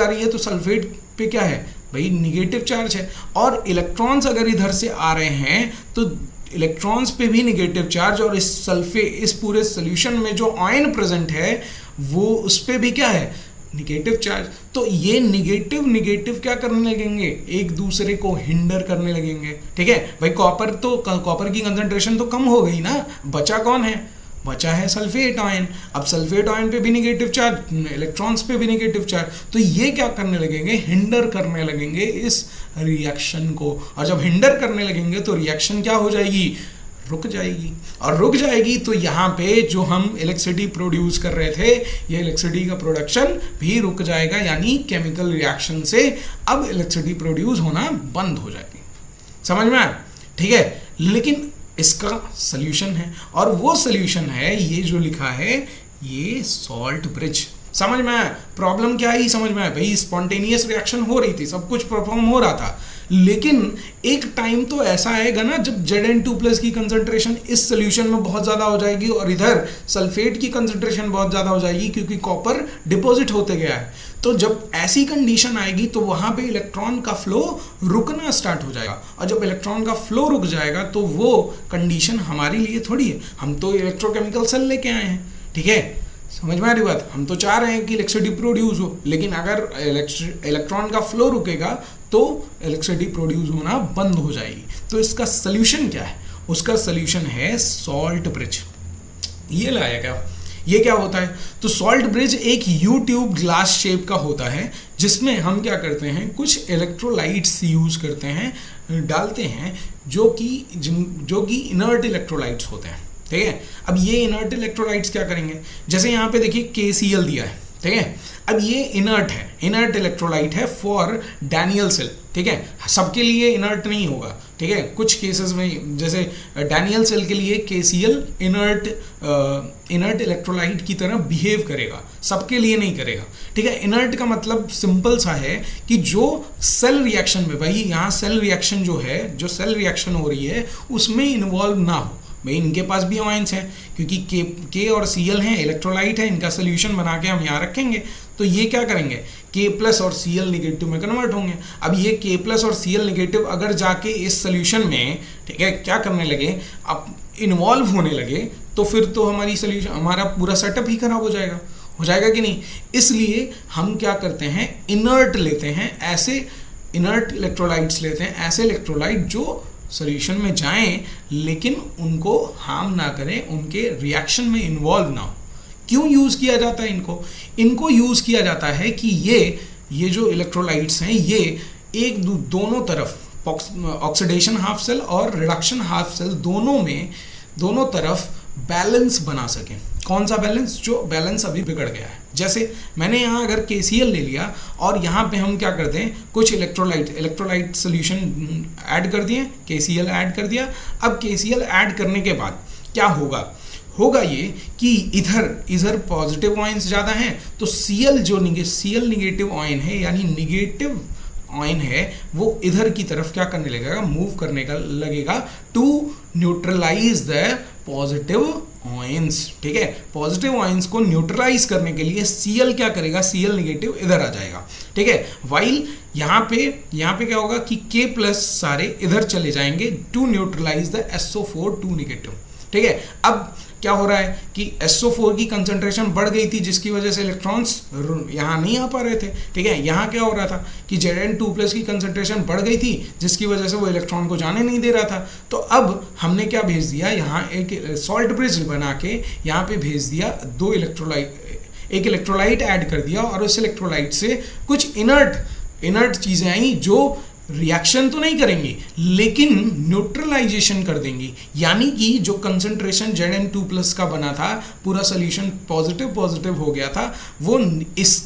रही है, तो सल्फेट पे क्या है भाई, निगेटिव चार्ज है, और इलेक्ट्रॉन्स अगर इधर से आ रहे हैं तो इलेक्ट्रॉन्स पे भी निगेटिव चार्ज, और इस पूरे सोल्यूशन में जो आयन प्रेजेंट है वो उस पे भी क्या है, निगेटिव चार्ज। तो ये निगेटिव क्या करने लगेंगे, एक दूसरे को हिंडर करने लगेंगे, ठीक है भाई। कॉपर की कंसंट्रेशन तो कम हो गई ना, बचा कौन है, बचा है सल्फेट आयन। अब सल्फेट आयन पे भी निगेटिव चार्ज, इलेक्ट्रॉन्स पे भी निगेटिव चार्ज, तो ये क्या करने लगेंगे, हिंडर करने लगेंगे इस रिएक्शन को, और जब हिंडर करने लगेंगे तो रिएक्शन क्या हो जाएगी, रुक जाएगी, तो यहाँ पे जो हम इलेक्ट्रिसिटी प्रोड्यूस कर रहे थे ये इलेक्ट्रिसिटी का प्रोडक्शन भी रुक जाएगा, यानी केमिकल रिएक्शन से अब इलेक्ट्रिसिटी प्रोड्यूस होना बंद हो जाएगी। समझ में आया, ठीक है। लेकिन इसका सॉल्यूशन है, और वो सॉल्यूशन है ये जो लिखा है, ये सॉल्ट ब्रिज। समझ में आया, प्रॉब्लम क्या है, समझ में आया भाई। स्पॉन्टेनियस रिएक्शन हो रही थी, सब कुछ परफॉर्म हो रहा था, लेकिन एक टाइम तो ऐसा आएगा ना जब Zn2+ की कंसंट्रेशन इस सोल्यूशन में बहुत ज़्यादा हो जाएगी और इधर सल्फेट की कंसंट्रेशन बहुत ज़्यादा हो जाएगी, क्योंकि कॉपर डिपॉजिट होते गया है। तो जब ऐसी कंडीशन आएगी तो वहाँ पे इलेक्ट्रॉन का फ्लो रुकना स्टार्ट हो जाएगा, और जब इलेक्ट्रॉन का फ्लो रुक जाएगा तो वो कंडीशन हमारे लिए थोड़ी है, हम तो इलेक्ट्रोकेमिकल सेल लेके आए हैं, ठीक है। समझ में आ रही बात, हम तो चाह रहे हैं कि इलेक्ट्रिसिटी प्रोड्यूस हो, लेकिन अगर इलेक्ट्रॉन का फ्लो रुकेगा तो इलेक्ट्रिसिटी प्रोड्यूस होना बंद हो जाएगी। तो इसका सल्यूशन क्या है, उसका सल्यूशन है सॉल्ट ब्रिज। ये लाया क्या, ये क्या होता है, तो सॉल्ट ब्रिज एक यू ट्यूब ग्लास शेप का होता है, जिसमें हम क्या करते हैं, कुछ इलेक्ट्रोलाइट्स यूज करते हैं, डालते हैं, जो कि इनर्ट इलेक्ट्रोलाइट्स होते हैं, ठीक है। अब ये इनर्ट इलेक्ट्रोलाइट्स क्या करेंगे, जैसे यहाँ पे देखिए KCl दिया है, ठीक है। अब ये इनर्ट इलेक्ट्रोलाइट है फॉर डैनियल सेल, ठीक है। सबके लिए इनर्ट नहीं होगा, ठीक है। कुछ केसेस में जैसे डैनियल सेल के लिए KCl इनर्ट इलेक्ट्रोलाइट की तरह बिहेव करेगा, सबके लिए नहीं करेगा, ठीक है। इनर्ट का मतलब सिंपल सा है कि जो सेल रिएक्शन में, भाई यहाँ सेल रिएक्शन जो है, जो सेल रिएक्शन हो रही है उसमें इन्वॉल्व ना हो। भाई इनके पास भी आयंस हैं, क्योंकि K और Cl हैं, इलेक्ट्रोलाइट है, इनका सोल्यूशन बना के हम यहाँ रखेंगे, तो ये क्या करेंगे, K+ और Cl निगेटिव में कन्वर्ट होंगे। अब ये K+ और Cl निगेटिव अगर जाके इस सोल्यूशन में, ठीक है, क्या करने लगे, अब इन्वॉल्व होने लगे, तो फिर तो हमारा पूरा सेटअप ही खराब हो जाएगा कि नहीं। इसलिए हम क्या करते हैं, इनर्ट लेते हैं, ऐसे इनर्ट इलेक्ट्रोलाइट्स लेते हैं, ऐसे इलेक्ट्रोलाइट जो सॉल्यूशन में जाएं लेकिन उनको हार्म ना करें, उनके रिएक्शन में इन्वॉल्व ना हो। क्यों यूज़ किया जाता है इनको यूज़ किया जाता है कि ये जो इलेक्ट्रोलाइट्स हैं ये एक दोनों तरफ ऑक्सीडेशन हाफ सेल और रिडक्शन हाफ सेल दोनों तरफ बैलेंस बना सकें। कौन सा बैलेंस? जो बैलेंस अभी बिगड़ गया है। जैसे मैंने यहाँ अगर KCl ले लिया और यहाँ पे हम क्या करते हैं, कुछ इलेक्ट्रोलाइट सोल्यूशन ऐड कर दिए, KCl ऐड कर दिया। अब KCl ऐड करने के बाद क्या होगा ये कि इधर पॉजिटिव आयंस ज़्यादा हैं, तो Cl निगेटिव आयन है, यानी निगेटिव आयन है, वो इधर की तरफ क्या करने लगेगा, मूव करने का लगेगा to neutralize the positive ions. ठीक है, पॉजिटिव आयंस को न्यूट्रलाइज करने के लिए Cl क्या करेगा, Cl निगेटिव इधर आ जाएगा। ठीक है, वाइल यहाँ पे क्या होगा कि K+ सारे इधर चले जाएंगे to neutralize the SO4 2 negative. ठीक है, अब क्या हो रहा है कि SO4 की कंसंट्रेशन बढ़ गई थी, जिसकी वजह से इलेक्ट्रॉन्स यहाँ नहीं आ पा रहे थे। ठीक है, यहाँ क्या हो रहा था कि Zn2+ की कंसंट्रेशन बढ़ गई थी, जिसकी वजह से वो इलेक्ट्रॉन को जाने नहीं दे रहा था। तो अब हमने क्या भेज दिया, यहाँ एक सॉल्ट ब्रिज बना के यहाँ पे भेज दिया एक इलेक्ट्रोलाइट ऐड कर दिया, और उस इलेक्ट्रोलाइट से कुछ इनर्ट चीज़ें आई जो रिएक्शन तो नहीं करेंगी लेकिन न्यूट्रलाइजेशन कर देंगी। यानी कि जो कंसंट्रेशन Zn2+ का बना था, पूरा सोल्यूशन पॉजिटिव हो गया था, वो इस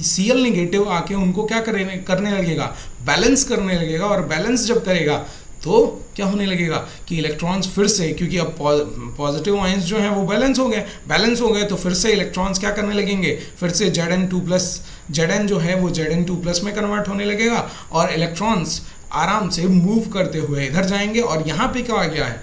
Cl निगेटिव आके उनको क्या करने लगेगा, बैलेंस करने लगेगा। और बैलेंस जब करेगा तो क्या होने लगेगा कि इलेक्ट्रॉन्स फिर से, क्योंकि अब पॉजिटिव आयंस जो हैं वो बैलेंस हो गए तो फिर से इलेक्ट्रॉन्स क्या करने लगेंगे, फिर से Zn जो है वो Zn2+ में कन्वर्ट होने लगेगा, और इलेक्ट्रॉन्स आराम से मूव करते हुए इधर जाएंगे। और यहाँ पे क्या आ गया है,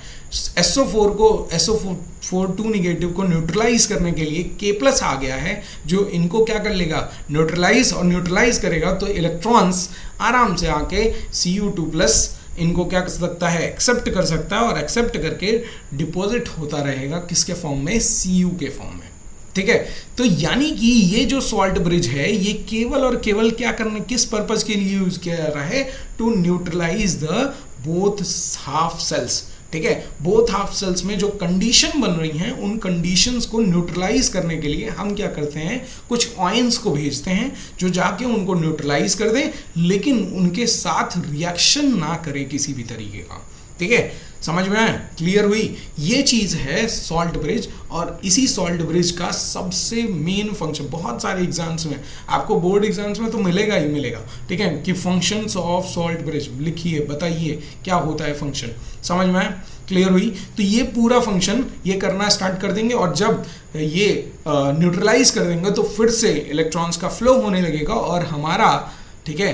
SO4 2 निगेटिव को न्यूट्रलाइज करने के लिए K+ आ गया है, जो इनको क्या कर लेगा, न्यूट्रलाइज करेगा। तो इलेक्ट्रॉन्स आराम से आके Cu2+ इनको क्या कर सकता है, एक्सेप्ट कर सकता है, और एक्सेप्ट करके डिपॉजिट होता रहेगा किसके फॉर्म में, Cu के फॉर्म में। ठीक है, तो यानी कि ये जो सॉल्ट ब्रिज है ये केवल और केवल क्या करने, किस पर्पज के लिए यूज किया जा रहा है, to neutralize the both half cells. ठीक है, बोथ हाफ सेल्स में जो कंडीशन बन रही हैं उन कंडीशंस को न्यूट्रलाइज करने के लिए हम क्या करते हैं, कुछ आयंस को भेजते हैं जो जाके उनको न्यूट्रलाइज कर दें, लेकिन उनके साथ रिएक्शन ना करें किसी भी तरीके का। ठीक है, समझ में आया, क्लियर हुई? ये चीज़ है सॉल्ट ब्रिज, और इसी सॉल्ट ब्रिज का सबसे मेन फंक्शन बहुत सारे एग्जाम्स में, आपको बोर्ड एग्जाम्स में तो मिलेगा ही मिलेगा। ठीक है, कि फंक्शंस ऑफ सॉल्ट ब्रिज लिखिए, बताइए क्या होता है फंक्शन। समझ में आया, क्लियर हुई? तो ये पूरा फंक्शन ये करना स्टार्ट कर देंगे, और जब ये न्यूट्रलाइज कर देंगे तो फिर से इलेक्ट्रॉन्स का फ्लो होने लगेगा, और हमारा, ठीक है,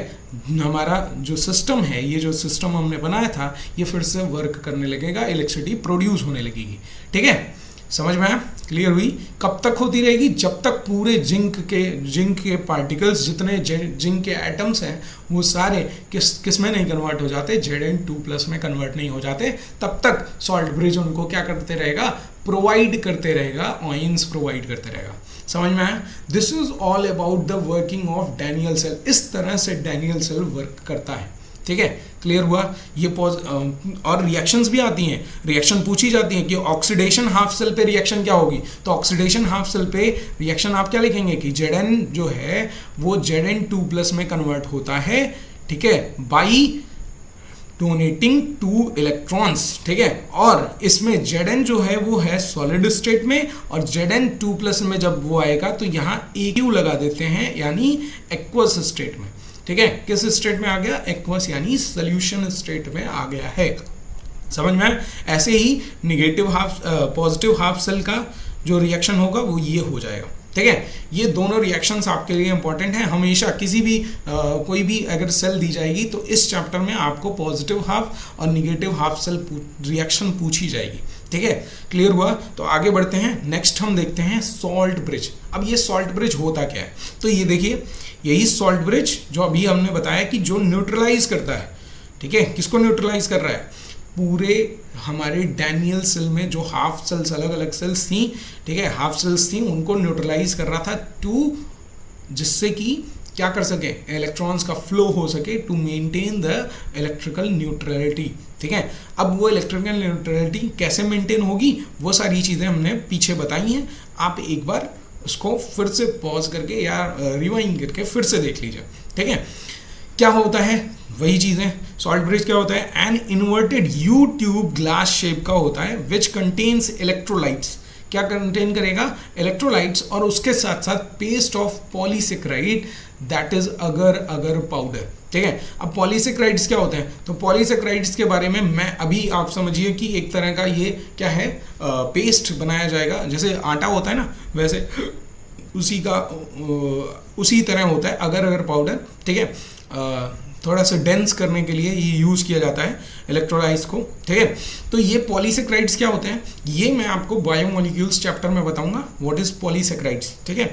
हमारा जो सिस्टम है, ये जो सिस्टम हमने बनाया था, ये फिर से वर्क करने लगेगा, इलेक्ट्रिसिटी प्रोड्यूस होने लगेगी। ठीक है, समझ में आया, क्लियर हुई? कब तक होती रहेगी, जब तक पूरे जिंक के पार्टिकल्स, जितने जिंक के एटम्स हैं वो सारे किस में नहीं कन्वर्ट हो जाते, Zn2+ में कन्वर्ट नहीं हो जाते, तब तक सॉल्ट ब्रिज उनको क्या करते रहेगा, प्रोवाइड करते रहेगा, आयंस प्रोवाइड करते रहेगा। समझ में आया? This is all about the working of Daniell cell. इस तरह से डैनियल सेल वर्क करता है। ठीक है, क्लियर हुआ? ये और रिएक्शंस भी आती हैं, रिएक्शन पूछी जाती हैं कि ऑक्सीडेशन हाफ सेल पे रिएक्शन क्या होगी। तो ऑक्सीडेशन हाफ सेल पे रिएक्शन आप क्या लिखेंगे कि Zn जो है वो Zn2+ में कन्वर्ट होता है। ठीक है, बाई डोनेटिंग 2 इलेक्ट्रॉन्स। ठीक है, और इसमें Zn जो है वो है सॉलिड स्टेट में, और Zn2+ में जब वो आएगा तो यहाँ AQ लगा देते हैं, यानी एक्वस स्टेट में। ठीक है, किस स्टेट में आ गया, एक्वस, यानी सोल्यूशन स्टेट में आ गया है। समझ में? ऐसे ही पॉजिटिव हाफ सेल का जो रिएक्शन होगा वो ये हो जाएगा। ठीक है, ये दोनों रिएक्शंस आपके लिए इंपॉर्टेंट हैं। हमेशा किसी भी कोई भी अगर सेल दी जाएगी तो इस चैप्टर में आपको पॉजिटिव हाफ और निगेटिव हाफ सेल रिएक्शन पूछी जाएगी। ठीक है, क्लियर हुआ? तो आगे बढ़ते हैं, नेक्स्ट हम देखते हैं सॉल्ट ब्रिज। अब ये सॉल्ट ब्रिज होता क्या है, तो ये देखिए, यही सॉल्ट ब्रिज जो अभी हमने बताया कि जो न्यूट्रलाइज करता है। ठीक है, किसको न्यूट्रलाइज कर रहा है, पूरे हमारे डैनियल सेल में जो हाफ सेल्स, अलग अलग सेल्स थी, ठीक है, हाफ सेल्स थी, उनको न्यूट्रलाइज कर रहा था जिससे कि क्या कर सके, इलेक्ट्रॉन्स का फ्लो हो सके, to maintain the electrical neutrality. ठीक है। अब वो इलेक्ट्रिकल न्यूट्रलिटी कैसे मेंटेन होगी वो सारी चीज़ें हमने पीछे बताई हैं, आप एक बार उसको फिर से पॉज करके या रिवाइंड करके फिर से देख लीजिए, ठीक है। क्या होता है वही चीज़ें, सॉल्ट ब्रिज क्या होता है, an inverted you tube glass shape का होता है विच कंटेन्स इलेक्ट्रोलाइट्स, क्या कंटेन करेगा, इलेक्ट्रोलाइट्स, और उसके साथ साथ paste of polysaccharide that is अगर अगर पाउडर, ठीक है। अब पॉलीसेक्राइड्स क्या होते हैं, तो पॉलीसेक्राइड्स के बारे में मैं अभी आप समझिए कि एक तरह का ये क्या है, पेस्ट बनाया जाएगा, जैसे आटा होता है ना वैसे उसी तरह होता है अगर अगर पाउडर, ठीक है। थोड़ा सा डेंस करने के लिए ये यूज़ किया जाता है इलेक्ट्रोलाइट्स को, ठीक है। तो ये पॉलीसेक्राइड्स क्या होते हैं, ये मैं आपको बायोमोलिक्यूल्स चैप्टर में बताऊंगा व्हाट इज पॉलीसेक्राइड्स, ठीक है।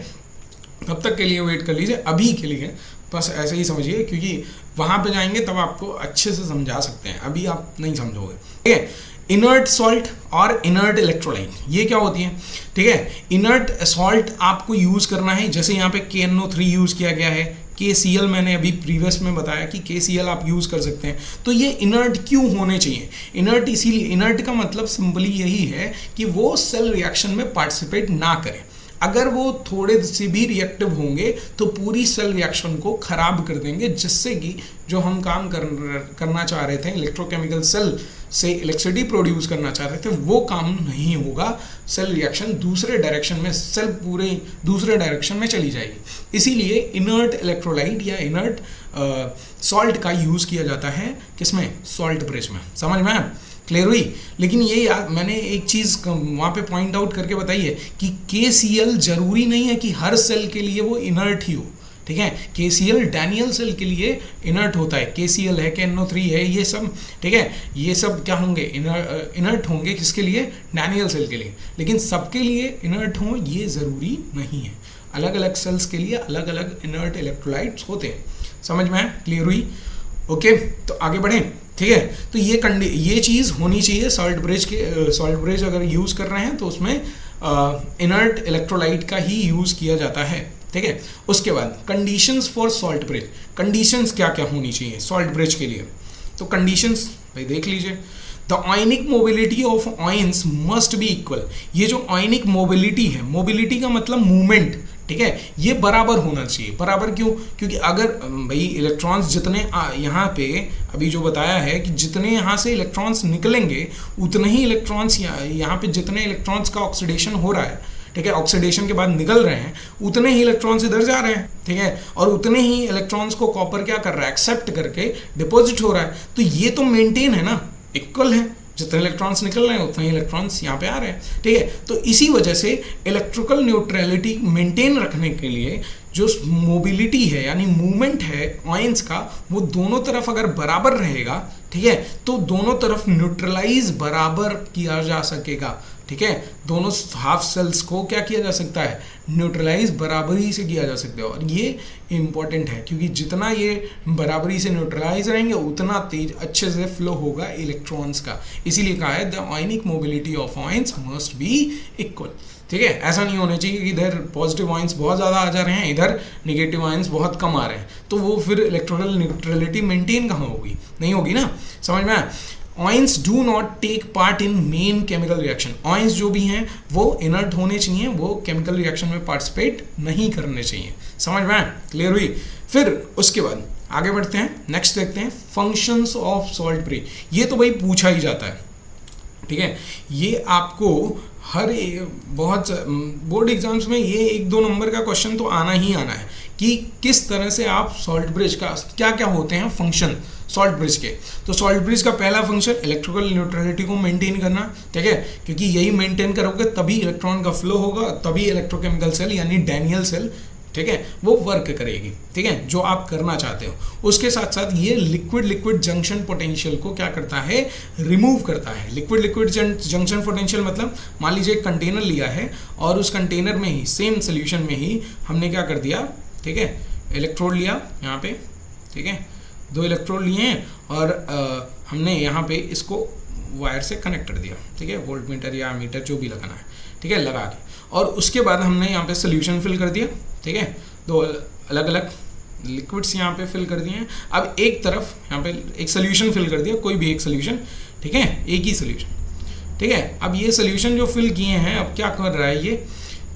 तब तक के लिए वेट कर लीजिए, अभी के लिए बस ऐसे ही समझिए, क्योंकि वहाँ पे जाएंगे तब आपको अच्छे से समझा सकते हैं, अभी आप नहीं समझोगे, ठीक है। इनर्ट सॉल्ट और इनर्ट इलेक्ट्रोलाइट ये क्या होती है, ठीक है। इनर्ट सॉल्ट आपको यूज़ करना है, जैसे यहाँ पे KNO3 यूज़ किया गया है, KCl मैंने अभी प्रीवियस में बताया कि KCl आप यूज़ कर सकते हैं। तो ये इनर्ट क्यों होने चाहिए, इनर्ट इसीलिए, इनर्ट का मतलब सिंपली यही है कि वो सेल रिएक्शन में पार्टिसिपेट ना करें। अगर वो थोड़े से भी रिएक्टिव होंगे तो पूरी सेल रिएक्शन को खराब कर देंगे, जिससे कि जो हम काम करना चाह रहे थे, इलेक्ट्रोकेमिकल सेल से इलेक्ट्रिसिटी प्रोड्यूस करना चाह रहे थे, वो काम नहीं होगा, सेल रिएक्शन दूसरे डायरेक्शन में, सेल पूरे दूसरे डायरेक्शन में चली जाएगी। इसीलिए इनर्ट इलेक्ट्रोलाइट या इनर्ट सॉल्ट का यूज़ किया जाता है किसमें, सॉल्ट ब्रिज में, समझ में आया, क्लियर हुई। लेकिन ये यार मैंने एक चीज़ वहाँ पे पॉइंट आउट करके बताई है कि KCl जरूरी नहीं है कि हर सेल के लिए वो इनर्ट ही हो, ठीक है। KCl डैनियल सेल के लिए इनर्ट होता है, KCl है, KNO3 है, ये सब, ठीक है, ये सब क्या होंगे, इनर्ट होंगे किसके लिए, डैनियल सेल के लिए। लेकिन सबके लिए इनर्ट हो ये ज़रूरी नहीं है, अलग अलग सेल्स के लिए अलग अलग इनर्ट इलेक्ट्रोलाइट्स होते हैं, समझ में आया, क्लियर हुई, ओके। तो आगे बढ़ें, ठीक है। तो ये चीज़ होनी चाहिए सॉल्ट ब्रिज अगर यूज़ कर रहे हैं तो उसमें इनर्ट इलेक्ट्रोलाइट का ही यूज़ किया जाता है, ठीक है। उसके बाद conditions for salt bridge, conditions क्या क्या होनी चाहिए सॉल्ट ब्रिज के लिए, तो कंडीशंस भाई देख लीजिए। The ionic mobility of ions must be equal, ये जो आयनिक मोबिलिटी है, मोबिलिटी का मतलब मूवमेंट, ठीक है, ये बराबर होना चाहिए। बराबर क्यों, क्योंकि अगर भाई इलेक्ट्रॉन्स जितने यहाँ पे अभी जो बताया है कि जितने यहाँ से इलेक्ट्रॉन्स निकलेंगे उतने ही इलेक्ट्रॉन्स यहाँ पे जितने इलेक्ट्रॉन्स का ऑक्सीडेशन हो रहा है, ठीक है, ऑक्सीडेशन के बाद निकल रहे हैं, उतने ही इलेक्ट्रॉन्स इधर जा रहे हैं, ठीक है, और उतने ही इलेक्ट्रॉन्स को कॉपर क्या कर रहा है, एक्सेप्ट करके डिपॉजिट हो रहा है। तो ये तो मेंटेन है ना, इक्वल है, जितने इलेक्ट्रॉन्स निकल रहे हैं उतने ही इलेक्ट्रॉन्स यहाँ पे आ रहे हैं, ठीक है। तो इसी वजह से इलेक्ट्रिकल न्यूट्रलिटी मेंटेन रखने के लिए जो मोबिलिटी है यानी मूवमेंट है आयंस का, वो दोनों तरफ अगर बराबर रहेगा, ठीक है, तो दोनों तरफ न्यूट्रलाइज बराबर किया जा सकेगा, ठीक है। दोनों हाफ सेल्स को क्या किया जा सकता है, न्यूट्रलाइज बराबरी से किया जा सकता है, और ये इंपॉर्टेंट है क्योंकि जितना ये बराबरी से न्यूट्रलाइज रहेंगे उतना तेज अच्छे से फ्लो होगा इलेक्ट्रॉन्स का। इसीलिए कहा है the ionic mobility of ions must be equal, ठीक है। ऐसा नहीं होना चाहिए कि इधर पॉजिटिव आयंस बहुत ज़्यादा आ जा रहे हैं, इधर नेगेटिव आयंस बहुत कम आ रहे हैं, तो वो फिर इलेक्ट्रिकल न्यूट्रलिटी मेंटेन कहाँ होगी, नहीं होगी ना, समझ में आया। Ions do not take part in main chemical reaction, ions जो भी हैं वो इनर्ट होने चाहिए, वो केमिकल रिएक्शन में पार्टिसिपेट नहीं करने चाहिए, समझ में आया, क्लियर हुई। फिर उसके बाद आगे बढ़ते हैं, नेक्स्ट देखते हैं फंक्शंस ऑफ सॉल्ट ब्रिज। ये तो भाई पूछा ही जाता है, ठीक है, ये आपको हर बहुत बोर्ड एग्जाम्स में ये 1-2 नंबर का क्वेश्चन तो आना ही आना है कि किस तरह से आप सॉल्ट ब्रिज का क्या क्या होते हैं फंक्शन सॉल्ट ब्रिज के। तो सॉल्ट ब्रिज का पहला फंक्शन इलेक्ट्रिकल न्यूट्रलिटी को मेंटेन करना, ठीक है, क्योंकि यही मेंटेन करोगे तभी इलेक्ट्रॉन का फ्लो होगा, तभी इलेक्ट्रोकेमिकल सेल यानी डैनियल सेल, ठीक है, वो वर्क करेगी, ठीक है, जो आप करना चाहते हो। उसके साथ साथ ये लिक्विड जंक्शन पोटेंशियल को क्या करता है, रिमूव करता है। लिक्विड जंक्शन पोटेंशियल मतलब मान लीजिए एक कंटेनर लिया है और उस कंटेनर में ही सेम सोल्यूशन में ही हमने क्या कर दिया, ठीक है, इलेक्ट्रोड लिया यहाँ पे, ठीक है, 2 इलेक्ट्रोड लिए हैं और हमने यहाँ पे इसको वायर से कनेक्ट कर दिया, ठीक है, वोल्ट मीटर या मीटर जो भी लगाना है, ठीक है, लगा के, और उसके बाद हमने यहाँ पे सोल्यूशन फिल कर दिया, ठीक है, 2 अलग अलग लिक्विड्स यहाँ पे फिल कर दिए हैं। अब एक तरफ यहाँ पे एक सोल्यूशन फिल कर दिया, कोई भी एक सोल्यूशन, ठीक है, एक ही सोल्यूशन, ठीक है। अब ये सोल्यूशन जो फिल किए हैं, अब क्या कर रहा है ये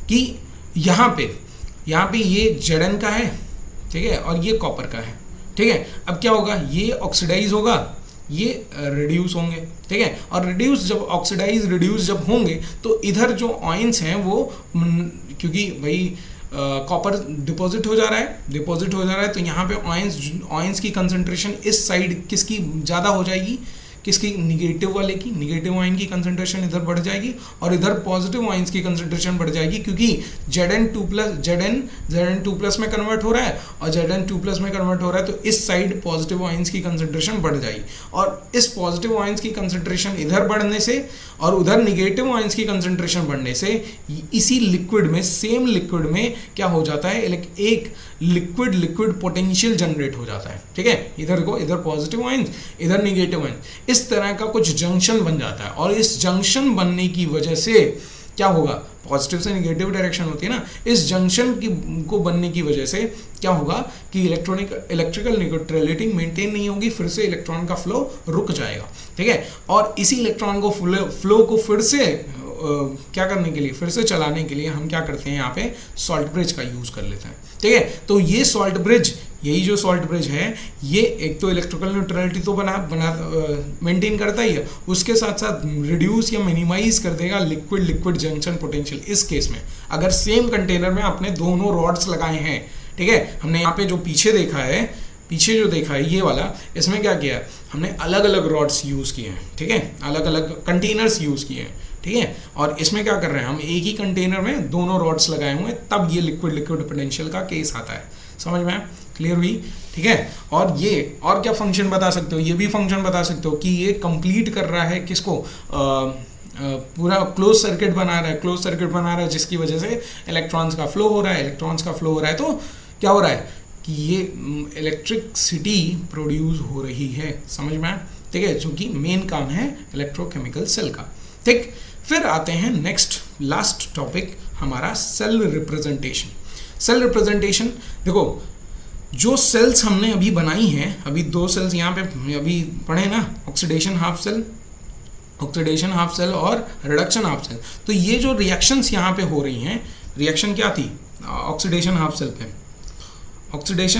कि यहाँ पे ये Zn का है, ठीक है, और ये कॉपर का है, ठीक है। अब क्या होगा, ये ऑक्सीडाइज होगा, ये रिड्यूस होंगे, ठीक है। और रिड्यूस जब ऑक्सीडाइज रिड्यूस जब होंगे तो इधर जो आयंस हैं वो क्योंकि भाई कॉपर डिपॉजिट हो जा रहा है तो यहाँ पे आयंस की कंसंट्रेशन इस साइड किसकी ज़्यादा हो जाएगी, किसकी, निगेटिव वाले की, निगेटिव आयन की कंसंट्रेशन इधर बढ़ जाएगी और इधर पॉजिटिव आयंस की कंसंट्रेशन बढ़ जाएगी, क्योंकि Zn2+ में कन्वर्ट हो रहा है और Zn2+ में कन्वर्ट हो रहा है, तो इस साइड पॉजिटिव आयंस की कंसंट्रेशन बढ़ जाएगी। और इस पॉजिटिव आयंस की कंसंट्रेशन इधर बढ़ने से और उधर निगेटिव आयंस की कंसंट्रेशन बढ़ने से इसी लिक्विड में, सेम लिक्विड में क्या हो जाता है, एक लिक्विड पोटेंशियल जनरेट हो जाता है, ठीक है। इधर पॉजिटिव आयंस, इधर निगेटिव आयंस, इस तरह का कुछ जंक्शन बन जाता है। और इस जंक्शन बनने की वजह से क्या होगा, पॉजिटिव से निगेटिव डायरेक्शन होती है ना, इस जंक्शन को बनने की वजह से क्या होगा कि इलेक्ट्रिकल न्यूट्रलिटी मेंटेन नहीं होगी, फिर से इलेक्ट्रॉन का फ्लो रुक जाएगा, ठीक है। और इसी इलेक्ट्रॉन को फ्लो को फिर से क्या करने के लिए, फिर से चलाने के लिए हम क्या करते हैं, यहाँ पे सॉल्ट ब्रिज का यूज कर लेते हैं, ठीक है। तो ये सॉल्ट ब्रिज, यही जो सॉल्ट ब्रिज है, ये एक तो इलेक्ट्रिकल न्यूट्रलिटी तो मेंटेन करता ही है, उसके साथ साथ रिड्यूस या मिनिमाइज कर देगा लिक्विड जंक्शन पोटेंशियल। इस केस में अगर सेम कंटेनर में आपने दोनों रॉड्स लगाए हैं, ठीक है, हमने यहाँ पे जो पीछे जो देखा है ये वाला, इसमें क्या किया है, हमने अलग अलग रॉड्स यूज किए हैं, ठीक है, अलग अलग कंटेनर्स यूज किए हैं, ठीक है। और इसमें क्या कर रहे हैं, हम एक ही कंटेनर में दोनों रॉड्स लगाए हुए हैं, तब ये लिक्विड पोटेंशियल का केस आता है। समझ में क्लियर हुई, ठीक है। और ये और क्या फंक्शन बता सकते हो, ये भी फंक्शन बता सकते हो कि ये कंप्लीट कर रहा है किसको, पूरा क्लोज सर्किट बना रहा है, जिसकी वजह से इलेक्ट्रॉन्स का फ्लो हो रहा है, तो क्या हो रहा है कि ये इलेक्ट्रिसिटी प्रोड्यूस हो रही है, समझ में आया, ठीक है, जो कि मेन काम है इलेक्ट्रोकेमिकल सेल का, ठीक। फिर आते हैं नेक्स्ट लास्ट टॉपिक हमारा, सेल रिप्रेजेंटेशन। देखो, जो सेल्स हमने अभी बनाई हैं, अभी 2 सेल्स यहाँ पे अभी पढ़े ना, ऑक्सीडेशन हाफ सेल और रिडक्शन हाफ सेल। तो ये जो रिएक्शंस यहाँ पे हो रही हैं, रिएक्शन क्या थी ऑक्सीडेशन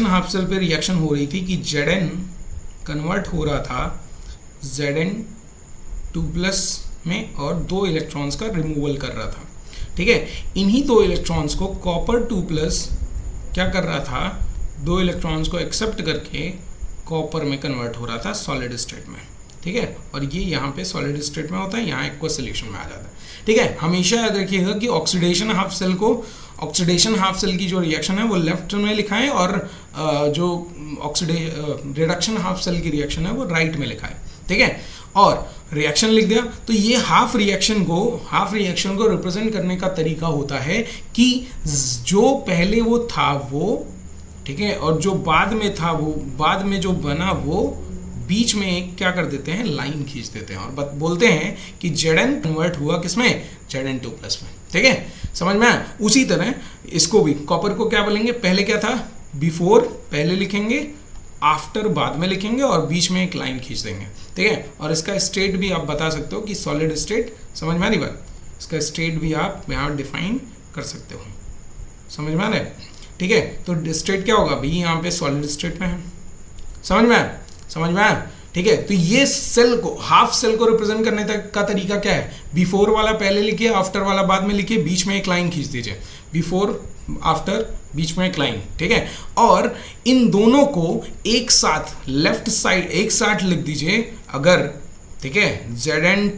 हाफ सेल पे रिएक्शन हो रही थी कि Zn कन्वर्ट हो रहा था Zn2+ में और 2 इलेक्ट्रॉन्स का रिमूवल कर रहा था, ठीक है। इन्हीं 2 इलेक्ट्रॉन्स को कॉपर 2+ क्या कर रहा था, 2 इलेक्ट्रॉन्स को एक्सेप्ट करके कॉपर में कन्वर्ट हो रहा था सॉलिड स्टेट में, ठीक है। और ये यहाँ पे सॉलिड स्टेट में होता है, यहाँ एक्वस सॉल्यूशन में आ जाता है, ठीक है। हमेशा याद रखिएगा कि ऑक्सीडेशन हाफ सेल की जो रिएक्शन है वो लेफ्ट में लिखा है और जो रिडक्शन हाफ सेल की रिएक्शन है वो राइट में लिखा है, ठीक है। और रिएक्शन लिख दिया, तो ये हाफ रिएक्शन को रिप्रेजेंट करने का तरीका होता है कि जो पहले वो था वो, ठीक है, और जो बाद में था वो, बाद में जो बना वो, बीच में एक क्या कर देते हैं, लाइन खींच देते हैं और बोलते हैं कि Zn कन्वर्ट हुआ किसमें, Zn2+ में, ठीक है। समझ में आया। उसी तरह इसको भी, कॉपर को क्या बोलेंगे, पहले क्या था, बिफोर पहले लिखेंगे, आफ्टर बाद में लिखेंगे और बीच में एक लाइन खींच देंगे, ठीक है। और इसका स्टेट भी आप बता सकते हो कि सॉलिड स्टेट, समझ में आ रही बात, इसका स्टेट भी आप यहाँ डिफाइन कर सकते हो, समझ में आ रहा है, ठीक है। तो स्टेट क्या होगा भाई, यहाँ पे सॉलिड स्टेट में है, समझ में आया, ठीक है। तो ये सेल को, हाफ सेल को रिप्रेजेंट करने तक का तरीका क्या है, बिफोर वाला पहले लिखिए, आफ्टर वाला बाद में लिखिए, बीच में एक लाइन खींच दीजिए, बिफोर आफ्टर बीच में एक लाइन, ठीक है। और इन दोनों को एक साथ लेफ्ट साइड एक साथ लिख दीजिए अगर, ठीक है, Zn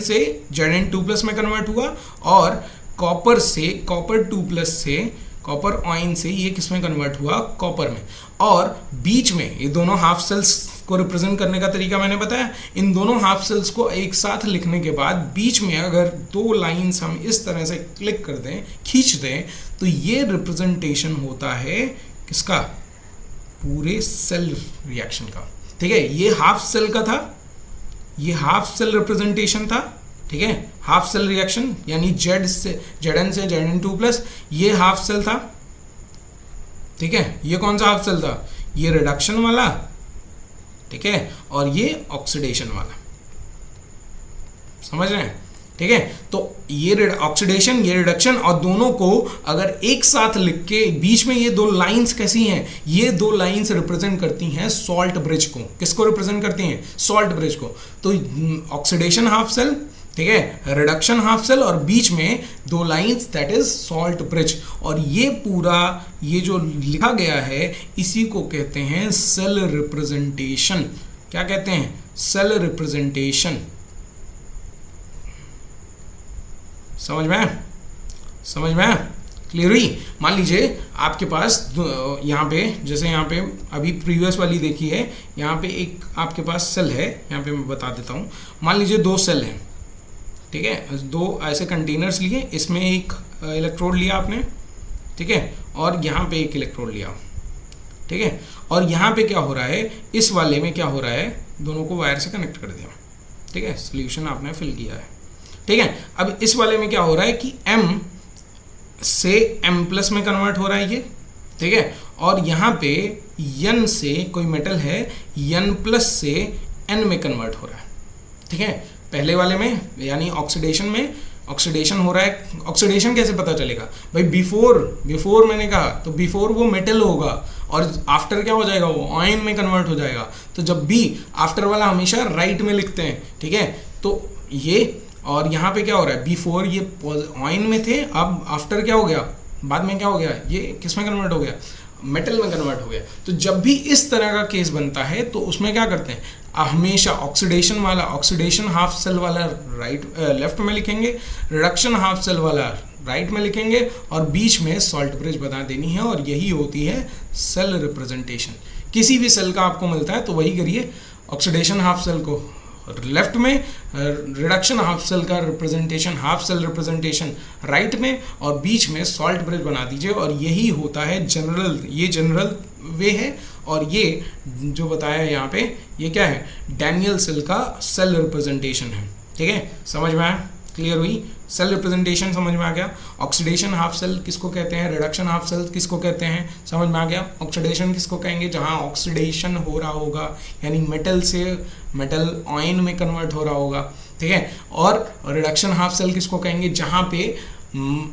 से Zn2+ में कन्वर्ट हुआ और कॉपर 2+ से, कॉपर आयन से ये किस में कन्वर्ट हुआ, कॉपर में। और बीच में ये दोनों हाफ सेल्स को रिप्रेजेंट करने का तरीका मैंने बताया, इन दोनों हाफ सेल्स को एक साथ लिखने के बाद बीच में अगर 2 लाइंस हम इस तरह से क्लिक कर दें, खींच दें, तो ये रिप्रेजेंटेशन होता है किसका, पूरे सेल रिएक्शन का, ठीक है। ये हाफ सेल का था, ये हाफ सेल रिप्रेजेंटेशन था, ठीक है, हाफ सेल रिएक्शन यानी Zn से Zn2+, ये हाफ सेल था, ठीक है, ये कौन सा हाफ सेल था, ये रिडक्शन वाला, ठीक है, और ये ऑक्सीडेशन वाला, समझ रहे हैं, ठीक है। तो ये ऑक्सीडेशन, ये रिडक्शन, और दोनों को अगर एक साथ लिख के बीच में ये दो लाइंस कैसी हैं, ये दो लाइंस रिप्रेजेंट करती हैं सॉल्ट ब्रिज को। किसको रिप्रेजेंट करती हैं, सॉल्ट ब्रिज को। तो ऑक्सीडेशन हाफ सेल, ठीक है, रिडक्शन हाफ सेल, और बीच में दो lines, that is salt bridge. और ये पूरा ये जो लिखा गया है इसी को कहते हैं सेल रिप्रेजेंटेशन। क्या कहते हैं, सेल रिप्रेजेंटेशन। समझ में, समझ में, क्लियर हुई। मान लीजिए आपके पास यहाँ पे, जैसे यहाँ पे अभी प्रीवियस वाली देखी है, यहाँ पे एक आपके पास सेल है, यहाँ पे मैं बता देता हूँ। मान लीजिए दो सेल हैं, ठीक है, दो ऐसे कंटेनर्स लिए, इसमें एक इलेक्ट्रोड लिया आपने, ठीक है, और यहाँ पे एक इलेक्ट्रोड लिया, ठीक है, और यहाँ पे क्या हो रहा है, इस वाले में क्या हो रहा है, दोनों को वायर से कनेक्ट कर दिया, ठीक है, सोल्यूशन आपने फिल किया है, ठीक है। अब इस वाले में क्या हो रहा है कि M से M+ में कन्वर्ट हो रहा है ये, ठीक है, और यहाँ पे N से कोई मेटल है, N+ से N में कन्वर्ट हो रहा है, ठीक है। पहले वाले में यानी ऑक्सीडेशन में ऑक्सीडेशन हो रहा है। ऑक्सीडेशन कैसे पता चलेगा भाई, बिफोर मैंने कहा तो बिफोर वो मेटल होगा, और आफ्टर क्या हो जाएगा, वो आयन में कन्वर्ट हो जाएगा। तो जब भी आफ्टर वाला हमेशा राइट में लिखते हैं, ठीक है। तो ये, और यहाँ पे क्या हो रहा है, बिफोर ये आयन में थे, अब आफ्टर क्या हो गया, बाद में क्या हो गया, ये किस में कन्वर्ट हो गया, मेटल में कन्वर्ट हो गया। तो जब भी इस तरह का केस बनता है तो उसमें क्या करते हैं, हमेशा ऑक्सीडेशन वाला, ऑक्सीडेशन हाफ सेल वाला लेफ्ट में लिखेंगे, रिडक्शन हाफ सेल वाला राइट में लिखेंगे, और बीच में सॉल्ट ब्रिज बता देनी है। और यही होती है सेल रिप्रेजेंटेशन। किसी भी सेल का आपको मिलता है तो वही करिए, ऑक्सीडेशन हाफ सेल को लेफ्ट में, रिडक्शन हाफ सेल का representation, half cell representation right में, और बीच में सॉल्ट ब्रिज बना दीजिए। और यही होता है जनरल, ये जनरल वे है। और ये जो बताया है यहाँ पे, ये क्या है, डैनियल सेल का सेल रिप्रेजेंटेशन है, ठीक है। समझ में आया, क्लियर हुई, सेल रिप्रेजेंटेशन समझ में आ गया। ऑक्सीडेशन हाफ सेल किसको कहते हैं, रिडक्शन हाफ सेल किसको कहते हैं, समझ में आ गया। ऑक्सीडेशन किसको कहेंगे, जहां ऑक्सीडेशन हो रहा होगा, यानी मेटल से मेटल आयन में कन्वर्ट हो रहा होगा, ठीक है। और रिडक्शन हाफ सेल किसको कहेंगे, जहां पे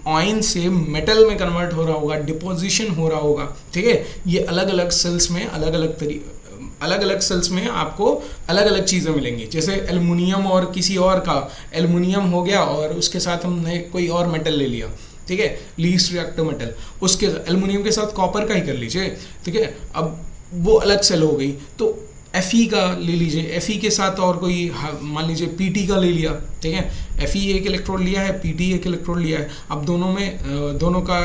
आयन से मेटल में कन्वर्ट हो रहा होगा, डिपोजिशन हो रहा होगा, ठीक है। ये अलग अलग सेल्स में अलग अलग सेल्स में आपको अलग अलग चीज़ें मिलेंगी। जैसे एल्युमिनियम और किसी और का, एल्युमिनियम हो गया और उसके साथ हमने कोई और मेटल ले लिया, ठीक है, लीस्ट रिएक्टिव मेटल, उसके एल्युमिनियम के साथ कॉपर का ही कर लीजिए, ठीक है। अब वो अलग सेल हो गई। तो Fe का ले लीजिए, Fe के साथ और कोई, मान लीजिए Pt का ले लिया, ठीक है। Fe एक इलेक्ट्रोड लिया है, Pt एक इलेक्ट्रोड लिया है। अब दोनों में दोनों का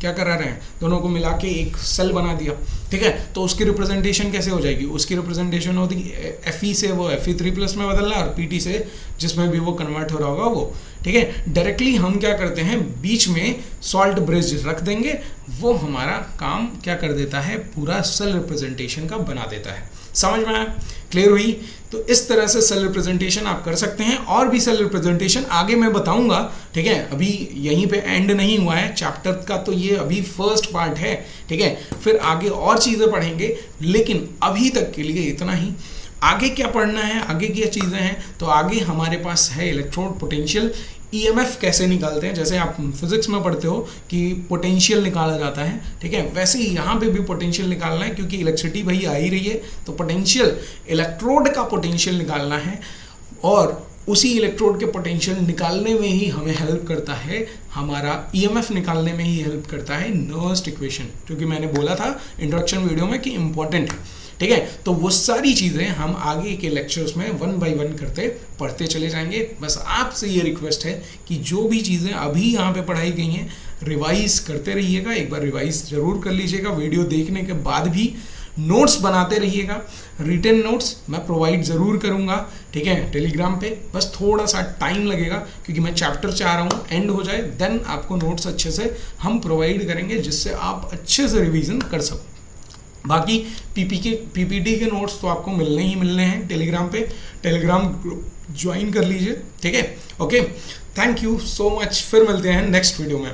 क्या करा रहे हैं, दोनों को मिला के एक सेल बना दिया, ठीक है। तो उसकी रिप्रेजेंटेशन कैसे हो जाएगी, उसकी रिप्रेजेंटेशन होती है Fe से वो Fe3+ में बदल रहा है, और Pt से जिसमें भी वो कन्वर्ट हो रहा होगा वो, ठीक है। डायरेक्टली हम क्या करते हैं, बीच में सॉल्ट ब्रिज रख देंगे, वो हमारा काम क्या कर देता है, पूरा सेल रिप्रेजेंटेशन का बना देता है। समझ में आया, क्लियर हुई। तो इस तरह से सेल रिप्रेजेंटेशन आप कर सकते हैं। और भी सेल रिप्रेजेंटेशन आगे मैं बताऊंगा, ठीक है। अभी यहीं पे एंड नहीं हुआ है चैप्टर का, तो ये अभी फर्स्ट पार्ट है, ठीक है। फिर आगे और चीज़ें पढ़ेंगे, लेकिन अभी तक के लिए इतना ही। आगे क्या पढ़ना है, आगे क्या चीज़ें हैं, तो आगे हमारे पास है इलेक्ट्रोड पोटेंशियल, EMF कैसे निकालते हैं। जैसे आप फिजिक्स में पढ़ते हो कि पोटेंशियल निकाला जाता है, ठीक है, वैसे ही यहाँ पे भी पोटेंशियल निकालना है, क्योंकि इलेक्ट्रिसिटी भाई आ ही रही है। तो पोटेंशियल, इलेक्ट्रोड का पोटेंशियल निकालना है, और उसी इलेक्ट्रोड के पोटेंशियल निकालने में ही हमें हेल्प करता है, हमारा EMF निकालने में ही हेल्प करता है नर्स्ट इक्वेशन, क्योंकि मैंने बोला था इंट्रोडक्शन वीडियो में कि इंपॉर्टेंट है, ठीक है। तो वो सारी चीज़ें हम आगे के लेक्चर्स में 1 बाय 1 करते पढ़ते चले जाएंगे। बस आपसे ये रिक्वेस्ट है कि जो भी चीज़ें अभी यहाँ पे पढ़ाई गई हैं रिवाइज करते रहिएगा, एक बार रिवाइज ज़रूर कर लीजिएगा। वीडियो देखने के बाद भी नोट्स बनाते रहिएगा। रिटन नोट्स मैं प्रोवाइड ज़रूर करूँगा, ठीक है, टेलीग्राम पे। बस थोड़ा सा टाइम लगेगा, क्योंकि मैं चैप्टर चाह रहा हूँ एंड हो जाए, देन आपको नोट्स अच्छे से हम प्रोवाइड करेंगे, जिससे आप अच्छे से रिविज़न कर सको। बाकी PPT के नोट्स तो आपको मिलने ही मिलने हैं टेलीग्राम पे। टेलीग्राम ग्रुप ज्वाइन कर लीजिए, ठीक है। Okay, thank you so much. फिर मिलते हैं नेक्स्ट वीडियो में।